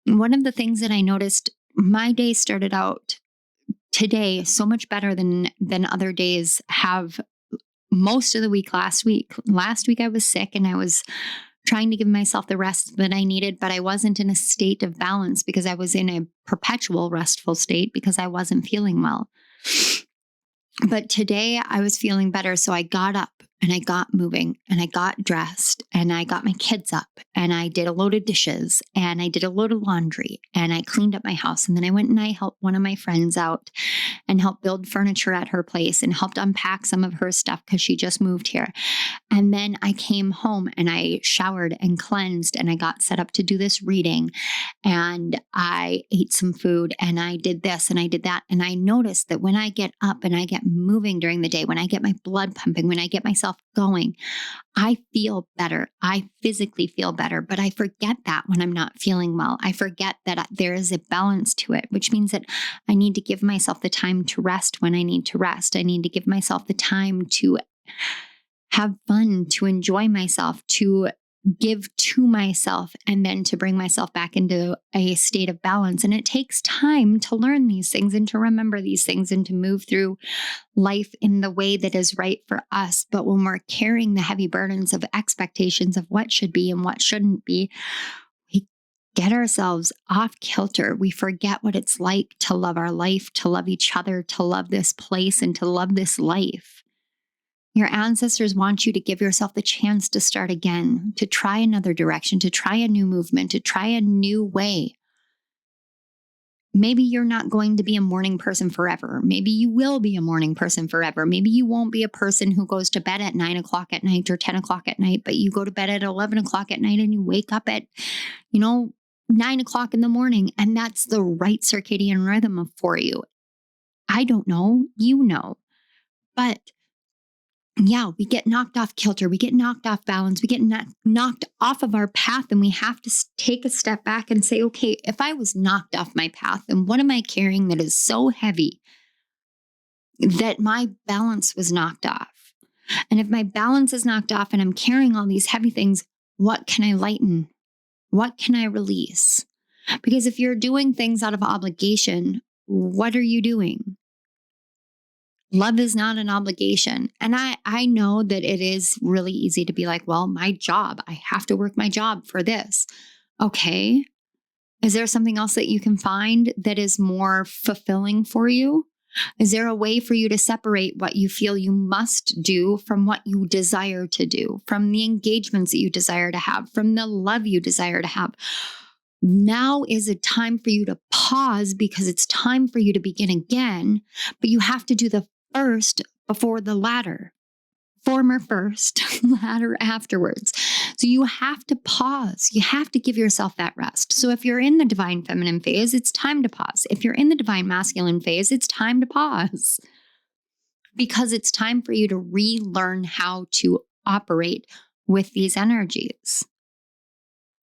One of the things that I noticed, my day started out today so much better than other days have most of the week last week. Last week I was sick and I was trying to give myself the rest that I needed, but I wasn't in a state of balance because I was in a perpetual restful state because I wasn't feeling well. But today I was feeling better. So I got up and I got moving and I got dressed and I got my kids up and I did a load of dishes and I did a load of laundry and I cleaned up my house. And then I went and I helped one of my friends out and helped build furniture at her place and helped unpack some of her stuff because she just moved here. And then I came home and I showered and cleansed and I got set up to do this reading and I ate some food and I did this and I did that. And I noticed that when I get up and I get moving during the day, when I get my blood pumping, when I get myself going, I feel better. I physically feel better, but I forget that when I'm not feeling well. I forget that there is a balance to it, which means that I need to give myself the time to rest when I need to rest. I need to give myself the time to have fun, to enjoy myself, to give to myself, and then to bring myself back into a state of balance. And it takes time to learn these things and to remember these things and to move through life in the way that is right for us. But when we're carrying the heavy burdens of expectations of what should be and what shouldn't be, we get ourselves off kilter. We forget what it's like to love our life, to love each other, to love this place, and to love this life. Your ancestors want you to give yourself the chance to start again, to try another direction, to try a new movement, to try a new way. maybe you're not going to be a morning person forever. Maybe you will be a morning person forever. Maybe you won't be a person who goes to bed at 9 o'clock at night or 10 o'clock at night, but you go to bed at 11 o'clock at night and you wake up at, 9 o'clock in the morning. And that's the right circadian rhythm for you. I don't know, but yeah, we get knocked off kilter. We get knocked off balance. We get knocked off of our path, and we have to take a step back and say, okay, if I was knocked off my path, then what am I carrying that is so heavy that my balance was knocked off? And if my balance is knocked off and I'm carrying all these heavy things, what can I lighten? What can I release? Because if you're doing things out of obligation, what are you doing? Love is not an obligation. And I know that it is really easy to be like, well, my job, I have to work my job for this. Okay. Is there something else that you can find that is more fulfilling for you? Is there a way for you to separate what you feel you must do from what you desire to do, from the engagements that you desire to have, from the love you desire to have? Now is a time for you to pause, because it's time for you to begin again, but you have to do the first before the latter. Former first, latter afterwards. So you have to pause. You have to give yourself that rest. So if you're in the divine feminine phase, it's time to pause. If you're in the divine masculine phase, it's time to pause, because it's time for you to relearn how to operate with these energies.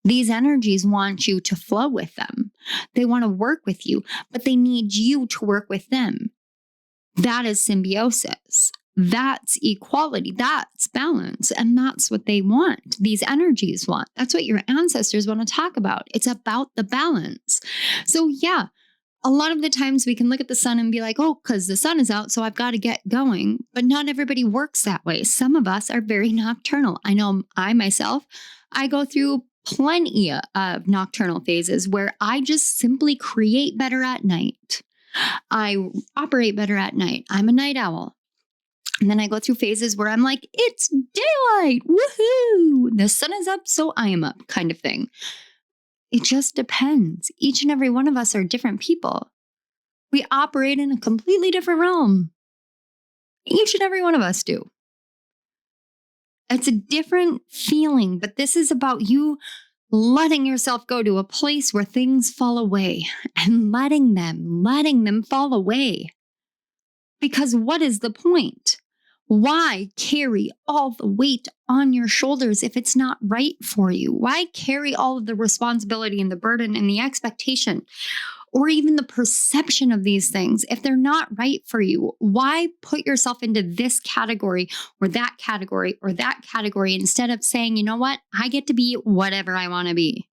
These energies want you to flow with them. They want to work with you, but they need you to work with them. That is symbiosis. That's equality. That's balance. And that's what they want. These energies want. That's what your ancestors want to talk about. It's about the balance. So yeah, a lot of the times we can look at the sun and be like, oh, because the sun is out, so I've got to get going. But not everybody works that way. Some of us are very nocturnal. I know I myself, I go through plenty of nocturnal phases where I just simply create better at night. I operate better at night. I'm a night owl. And then I go through phases where I'm like, it's daylight. Woohoo. The sun is up, so I am up, kind of thing. It just depends. Each and every one of us are different people. We operate in a completely different realm. Each and every one of us do. It's a different feeling, but this is about you letting yourself go to a place where things fall away and letting them fall away. Because what is the point? Why carry all the weight on your shoulders if it's not right for you? Why carry all of the responsibility and the burden and the expectation, or even the perception of these things if they're not right for you? Why put yourself into this category or that category or that category instead of saying, you know what? I get to be whatever I want to be.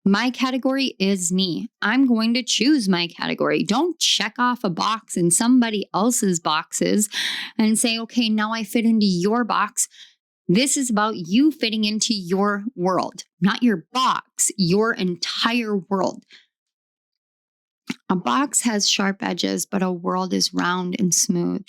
My category is me. I'm going to choose my category. Don't check off a box in somebody else's boxes and say, okay, now I fit into your box. This is about you fitting into your world, not your box, your entire world. A box has sharp edges, but a world is round and smooth.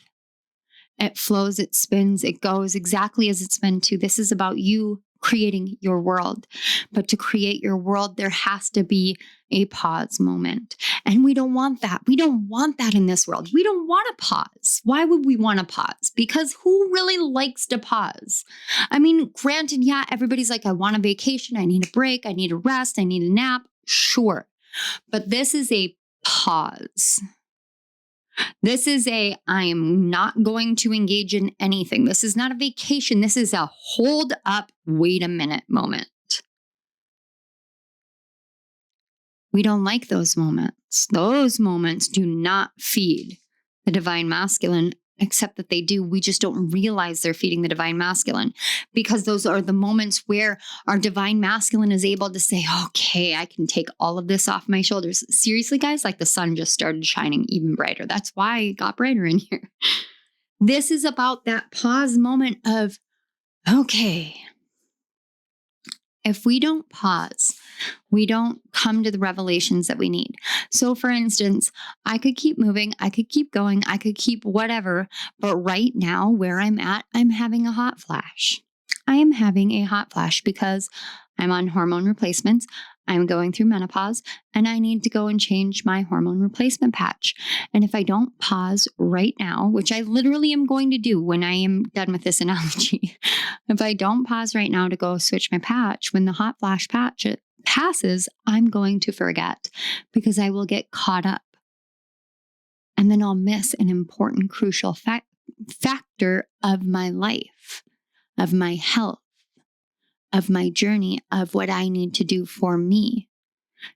It flows, it spins, it goes exactly as it's meant to. This is about you creating your world. But to create your world, there has to be a pause moment. And we don't want that. We don't want that in this world. We don't want to pause. Why would we want to pause? Because who really likes to pause? I mean, granted, yeah, everybody's like, I want a vacation. I need a break. I need a rest. I need a nap. Sure. But this is a pause. This is I am not going to engage in anything. This is not a vacation. This is a hold up, wait a minute moment. We don't like those moments. Those moments do not feed the divine masculine, except that they do. We just don't realize they're feeding the divine masculine, because those are the moments where our divine masculine is able to say, okay, I can take all of this off my shoulders. Seriously, guys, like the sun just started shining even brighter. That's why it got brighter in here. This is about that pause moment of, okay, if we don't pause, we don't come to the revelations that we need. So for instance, I could keep moving, I could keep going, I could keep whatever, but right now where I'm at, I'm having a hot flash. I am having a hot flash because I'm on hormone replacements. I'm going through menopause and I need to go and change my hormone replacement patch. And if I don't pause right now, which I literally am going to do when I am done with this analogy, if I don't pause right now to go switch my patch, when the hot flash patch passes, I'm going to forget because I will get caught up. And then I'll miss an important, crucial factor of my life, of my health, of my journey, of what I need to do for me.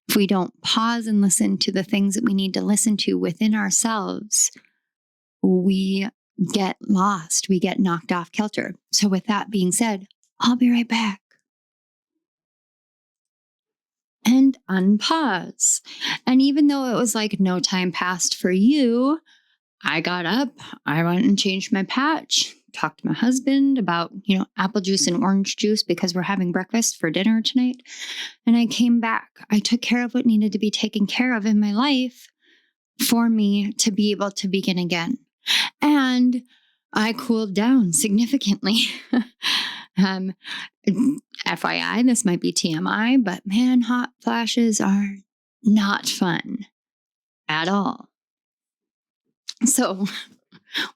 If we don't pause and listen to the things that we need to listen to within ourselves, we get lost. We get knocked off kilter. So with that being said, I'll be right back. And unpause. And even though it was like no time passed for you, I got up, I went and changed my patch, talked to my husband about, apple juice and orange juice because we're having breakfast for dinner tonight. And I came back. I took care of what needed to be taken care of in my life for me to be able to begin again. And I cooled down significantly. FYI, this might be TMI, but man, hot flashes are not fun at all. So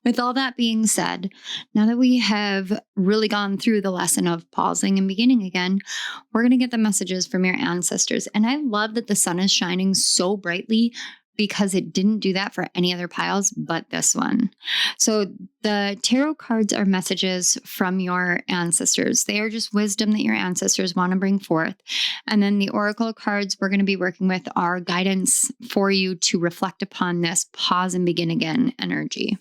with all that being said, now that we have really gone through the lesson of pausing and beginning again, we're going to get the messages from your ancestors. And I love that the sun is shining so brightly because it didn't do that for any other piles but this one. So the tarot cards are messages from your ancestors. They are just wisdom that your ancestors want to bring forth. And then the oracle cards we're going to be working with are guidance for you to reflect upon this pause and begin again energy.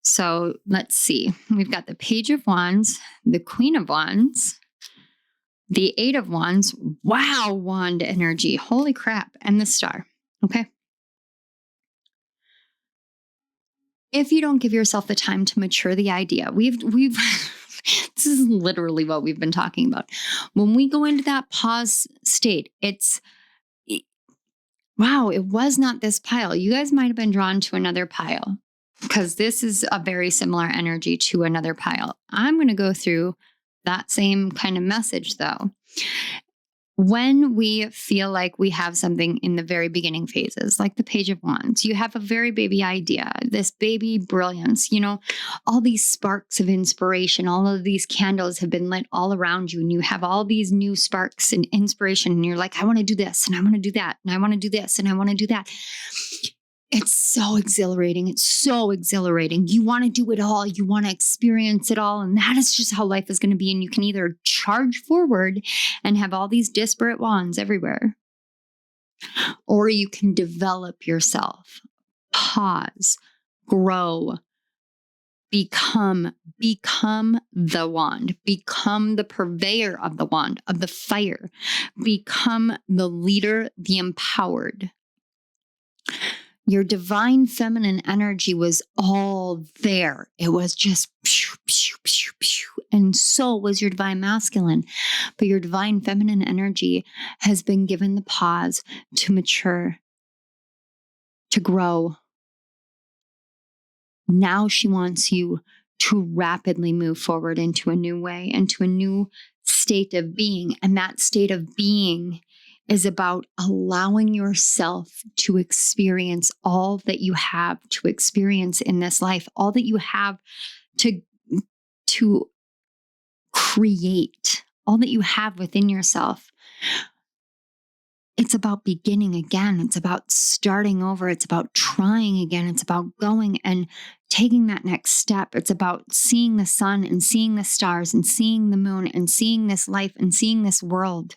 So let's see. We've got the Page of Wands, the Queen of Wands, the Eight of Wands. Wow, wand energy. Holy crap. And the Star. Okay. If you don't give yourself the time to mature the idea, we've this is literally what we've been talking about. When we go into that pause state, wow, it was not this pile. You guys might have been drawn to another pile because this is a very similar energy to another pile. I'm going to go through that same kind of message though. When we feel like we have something in the very beginning phases, like the Page of Wands, you have a very baby idea, this baby brilliance, all these sparks of inspiration, all of these candles have been lit all around you and you have all these new sparks and inspiration and you're like, I want to do this and I want to do that and I want to do this and I want to do that. It's so exhilarating. It's so exhilarating. You want to do it all. You want to experience it all. And that is just how life is going to be. And you can either charge forward and have all these disparate wands everywhere, or you can develop yourself, pause, grow, become the wand, become the purveyor of the wand, of the fire, become the leader, the empowered. Your divine feminine energy was all there. It was just pew, pew, pew, pew. And so was your divine masculine. But your divine feminine energy has been given the pause to mature, to grow. Now she wants you to rapidly move forward into a new way, into a new state of being. And that state of being is about allowing yourself to experience all that you have to experience in this life, all that you have to create, all that you have within yourself. It's about beginning again. It's about starting over. It's about trying again. It's about going and taking that next step. It's about seeing the sun and seeing the stars and seeing the moon and seeing this life and seeing this world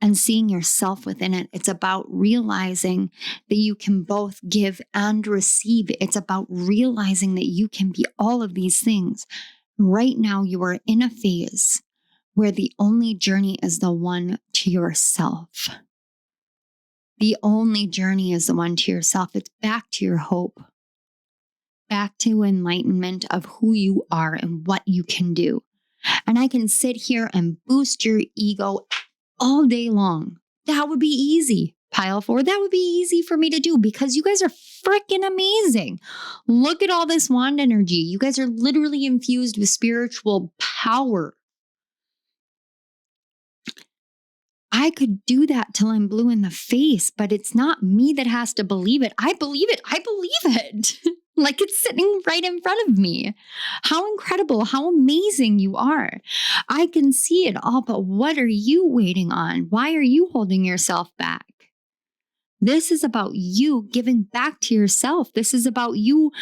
and seeing yourself within it. It's about realizing that you can both give and receive. It's about realizing that you can be all of these things. Right now, you are in a phase where the only journey is the one to yourself. The only journey is the one to yourself. It's back to your hope, back to enlightenment of who you are and what you can do. And I can sit here and boost your ego all day long. That would be easy. Pile 4, that would be easy for me to do because you guys are freaking amazing. Look at all this wand energy. You guys are literally infused with spiritual power. I could do that till I'm blue in the face, but it's not me that has to believe it. I believe it. I believe it. Like it's sitting right in front of me. How incredible, how amazing you are. I can see it all, but what are you waiting on? Why are you holding yourself back? This is about you giving back to yourself. This is about you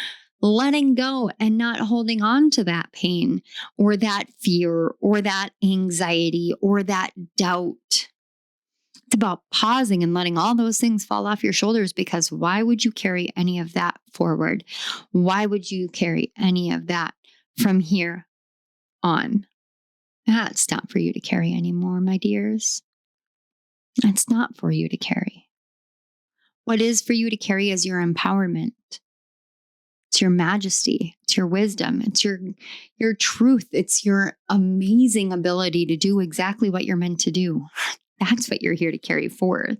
letting go and not holding on to that pain or that fear or that anxiety or that doubt. It's about pausing and letting all those things fall off your shoulders, because why would you carry any of that forward? Why would you carry any of that from here on? That's not for you to carry anymore, my dears. It's not for you to carry. What is for you to carry is your empowerment. It's your majesty. It's your wisdom. It's your truth. It's your amazing ability to do exactly what you're meant to do. That's what you're here to carry forth.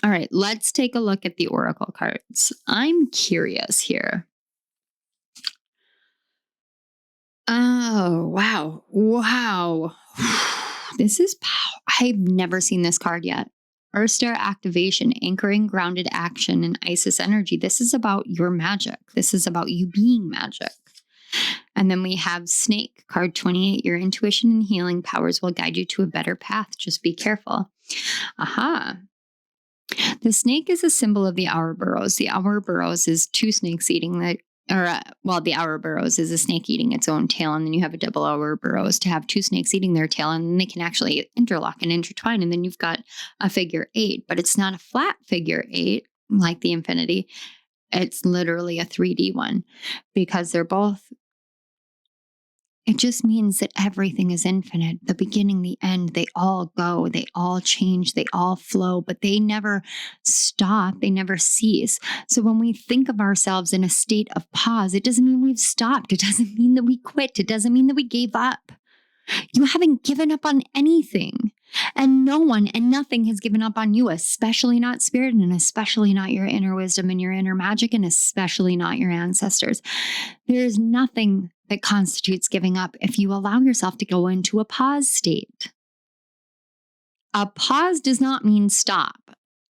All right, let's take a look at the oracle cards. I'm curious here. Oh, wow. Wow. This is, I've never seen this card yet. Earth Star activation, anchoring grounded action, and Isis energy. This is about your magic. This is about you being magic. And then we have Snake, card 28. Your intuition and healing powers will guide you to a better path. Just be careful. Aha. The snake is a symbol of the Ouroboros. The Ouroboros is two snakes eating the Ouroboros is a snake eating its own tail, and then you have a double Ouroboros to have two snakes eating their tail, and then they can actually interlock and intertwine, and then you've got a figure 8, but it's not a flat figure 8 like the infinity. It's literally a 3D one, because they're both. It just means that everything is infinite. The beginning, the end, they all go, they all change, they all flow, but they never stop, they never cease. So when we think of ourselves in a state of pause, it doesn't mean we've stopped. It doesn't mean that we quit. It doesn't mean that we gave up. You haven't given up on anything. And no one and nothing has given up on you, especially not spirit, and especially not your inner wisdom and your inner magic, and especially not your ancestors. There is nothing that constitutes giving up if you allow yourself to go into a pause state. A pause does not mean stop.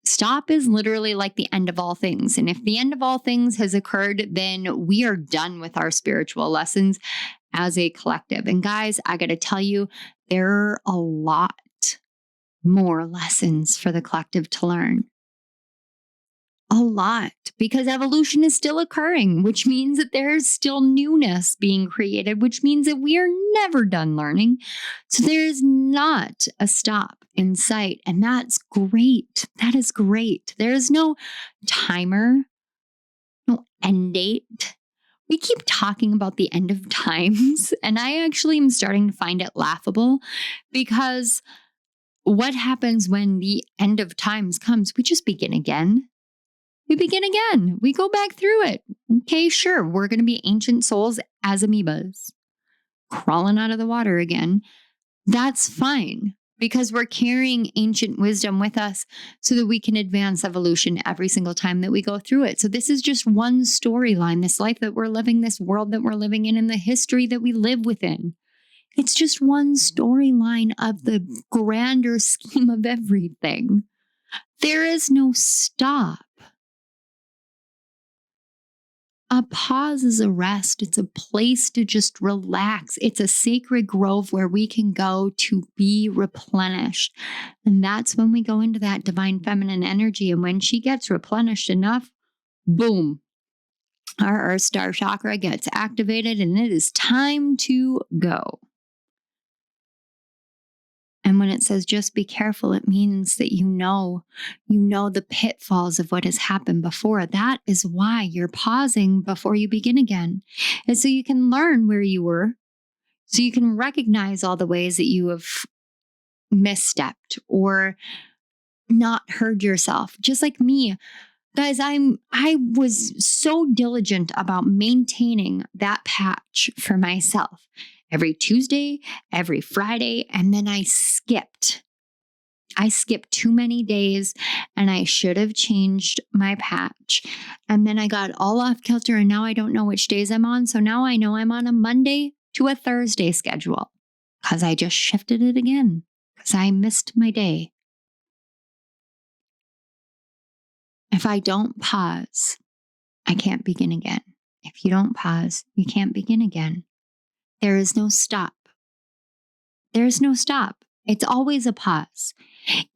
Stop is literally like the end of all things. And if the end of all things has occurred, then we are done with our spiritual lessons as a collective. And guys, I got to tell you, there are a lot more lessons for the collective to learn. A lot, because evolution is still occurring, which means that there's still newness being created, which means that we are never done learning. So there is not a stop in sight, and that's great. That is great. There is no timer, no end date. We keep talking about the end of times, and I actually am starting to find it laughable, because what happens when the end of times comes? We just begin again. We begin again. We go back through it. Okay, sure. We're going to be ancient souls as amoebas, crawling out of the water again. That's fine, because we're carrying ancient wisdom with us so that we can advance evolution every single time that we go through it. So this is just one storyline, this life that we're living, this world that we're living in, and the history that we live within. It's just one storyline of the grander scheme of everything. There is no stop. A pause is a rest. It's a place to just relax. It's a sacred grove where we can go to be replenished. And that's when we go into that divine feminine energy. And when she gets replenished enough, boom, our Earth Star chakra gets activated, and it is time to go. And when it says just be careful, it means that you know the pitfalls of what has happened before. That is why you're pausing before you begin again. And so you can learn where you were, so you can recognize all the ways that you have misstepped or not heard yourself. Just like me. Guys, I was so diligent about maintaining that patch for myself. Every Tuesday, every Friday, and then I skipped. I skipped too many days, and I should have changed my patch. And then I got all off kilter, and now I don't know which days I'm on. So now I know I'm on a Monday to a Thursday schedule, because I just shifted it again, because I missed my day. If I don't pause, I can't begin again. If you don't pause, you can't begin again. There is no stop. There's no stop. It's always a pause.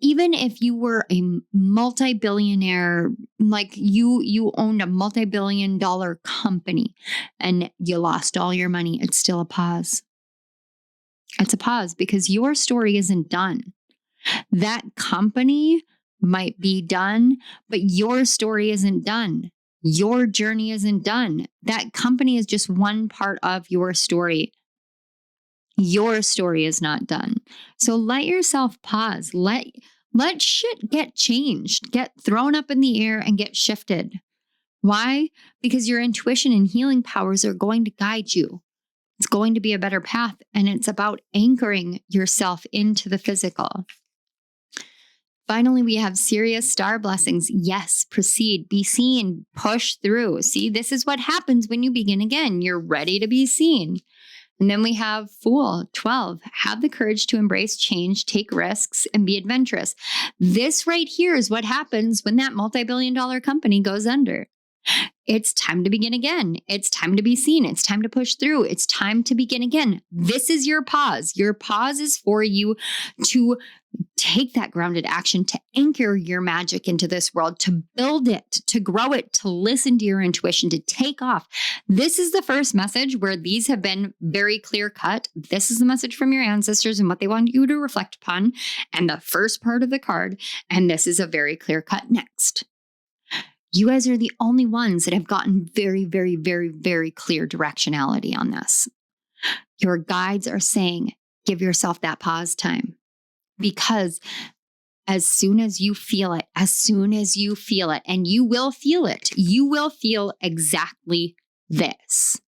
Even if you were a multi-billionaire, like you owned a multi-billion-dollar company and you lost all your money, it's still a pause. It's a pause because your story isn't done. That company might be done, but your story isn't done. Your journey isn't done. That company is just one part of your story. Your story is not done. So let yourself pause. Let shit get changed, get thrown up in the air and get shifted. Why? Because your intuition and healing powers are going to guide you. It's going to be a better path, and it's about anchoring yourself into the physical. Finally, we have serious star blessings. Yes, proceed, be seen, push through. See, this is what happens when you begin again. You're ready to be seen. And then we have Fool, 12. Have the courage to embrace change, take risks, and be adventurous. This right here is what happens when that multi-billion-dollar company goes under. It's time to begin again. It's time to be seen. It's time to push through. It's time to begin again. This is your pause. Your pause is for you to take that grounded action, to anchor your magic into this world, to build it, to grow it, to listen to your intuition, to take off. This is the first message where these have been very clear cut. This is the message from your ancestors and what they want you to reflect upon, and the first part of the card. And this is a very clear cut next. You guys are the only ones that have gotten very, very, very, very clear directionality on this. Your guides are saying, give yourself that pause time. Because as soon as you feel it, and you will feel exactly this.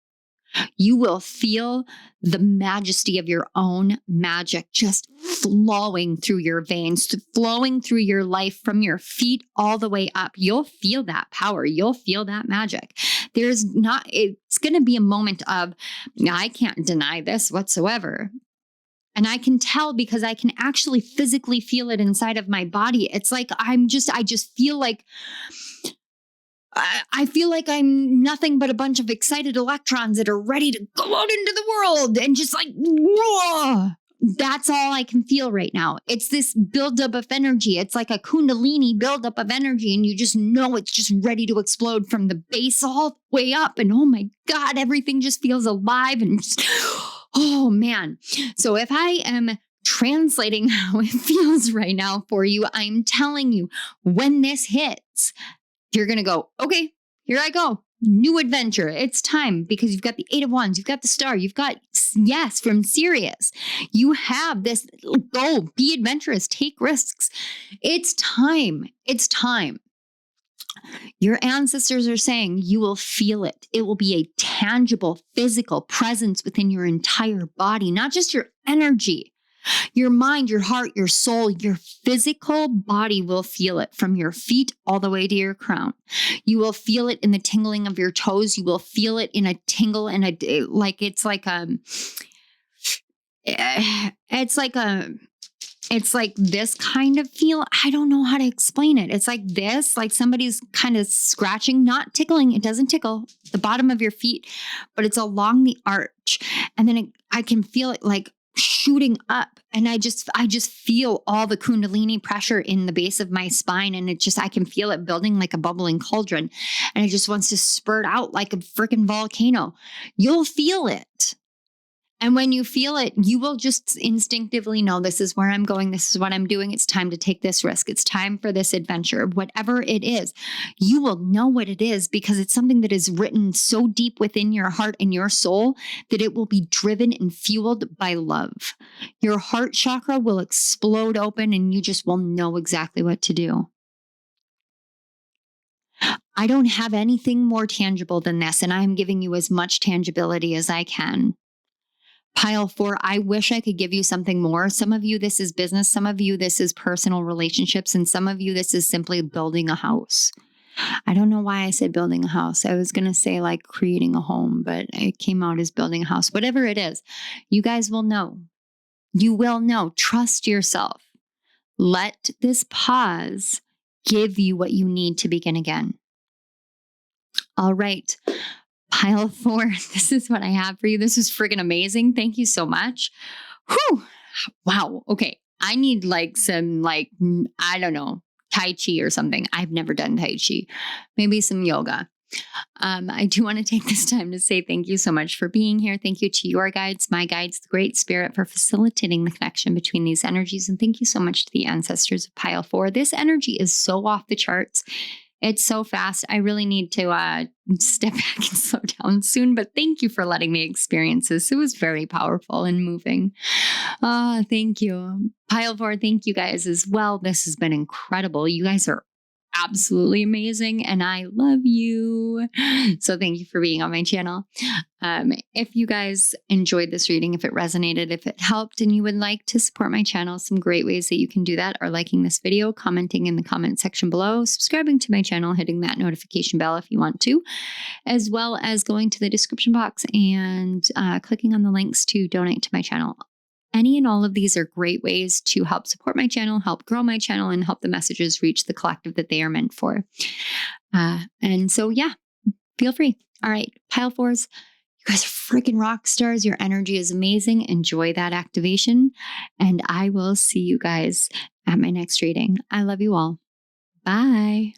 You will feel the majesty of your own magic just flowing through your veins, flowing through your life from your feet all the way up. You'll feel that power. You'll feel that magic. It's going to be a moment of, I can't deny this whatsoever. And I can tell because I can actually physically feel it inside of my body. It's like I just feel like I feel like I'm nothing but a bunch of excited electrons that are ready to go out into the world and just like, whoa. That's all I can feel right now. It's this buildup of energy. It's like a Kundalini buildup of energy, and you just know it's just ready to explode from the base all the way up. And oh my God, everything just feels alive and just, oh man. So if I am translating how it feels right now for you, I'm telling you, when this hits, you're going to go, okay, here I go. New adventure. It's time, because you've got the 8 of Wands. You've got the Star. You've got, yes, from Sirius. You have this, go, be adventurous, take risks. It's time. It's time. Your ancestors are saying you will feel it. It will be a tangible, physical presence within your entire body, not just your energy. Your mind, your heart, your soul, your physical body will feel it from your feet all the way to your crown. You will feel it in the tingling of your toes. You will feel it in a tingle and it's like this kind of feel. I don't know how to explain it. It's like this, like somebody's kind of scratching, not tickling. It doesn't tickle the bottom of your feet, but it's along the arch. And then I can feel it like shooting up, and I just feel all the Kundalini pressure in the base of my spine, and I can feel it building like a bubbling cauldron, and it just wants to spurt out like a freaking volcano. You'll feel it. And when you feel it, you will just instinctively know, this is where I'm going. This is what I'm doing. It's time to take this risk. It's time for this adventure. Whatever it is, you will know what it is, because it's something that is written so deep within your heart and your soul that it will be driven and fueled by love. Your heart chakra will explode open, and you just will know exactly what to do. I don't have anything more tangible than this, and I am giving you as much tangibility as I can. Pile 4, I wish I could give you something more. Some of you, this is business. Some of you, this is personal relationships. And some of you, this is simply building a house. I don't know why I said building a house. I was going to say like creating a home, but it came out as building a house. Whatever it is, you guys will know. You will know. Trust yourself. Let this pause give you what you need to begin again. All right. Pile 4. This is what I have for you. This is friggin' amazing. Thank you so much. Whew. Wow. Okay. I need like some, like, I don't know, Tai Chi or something. I've never done Tai Chi. Maybe some yoga. I do want to take this time to say thank you so much for being here. Thank you to your guides, my guides, the Great Spirit, for facilitating the connection between these energies. And thank you so much to the ancestors of Pile 4. This energy is so off the charts. It's so fast. I really need to step back and slow down soon, but thank you for letting me experience this. It was very powerful and moving. Thank you. Pile 4, thank you guys as well. This has been incredible. You guys are absolutely amazing and I love you. So thank you for being on my channel. If you guys enjoyed this reading, if it resonated, if it helped and you would like to support my channel, some great ways that you can do that are liking this video, commenting in the comment section below, subscribing to my channel, hitting that notification bell if you want to, as well as going to the description box and clicking on the links to donate to my channel. Any and all of these are great ways to help support my channel, help grow my channel, and help the messages reach the collective that they are meant for. And so, yeah, feel free. All right, Pile 4s, you guys are freaking rock stars. Your energy is amazing. Enjoy that activation. And I will see you guys at my next reading. I love you all. Bye.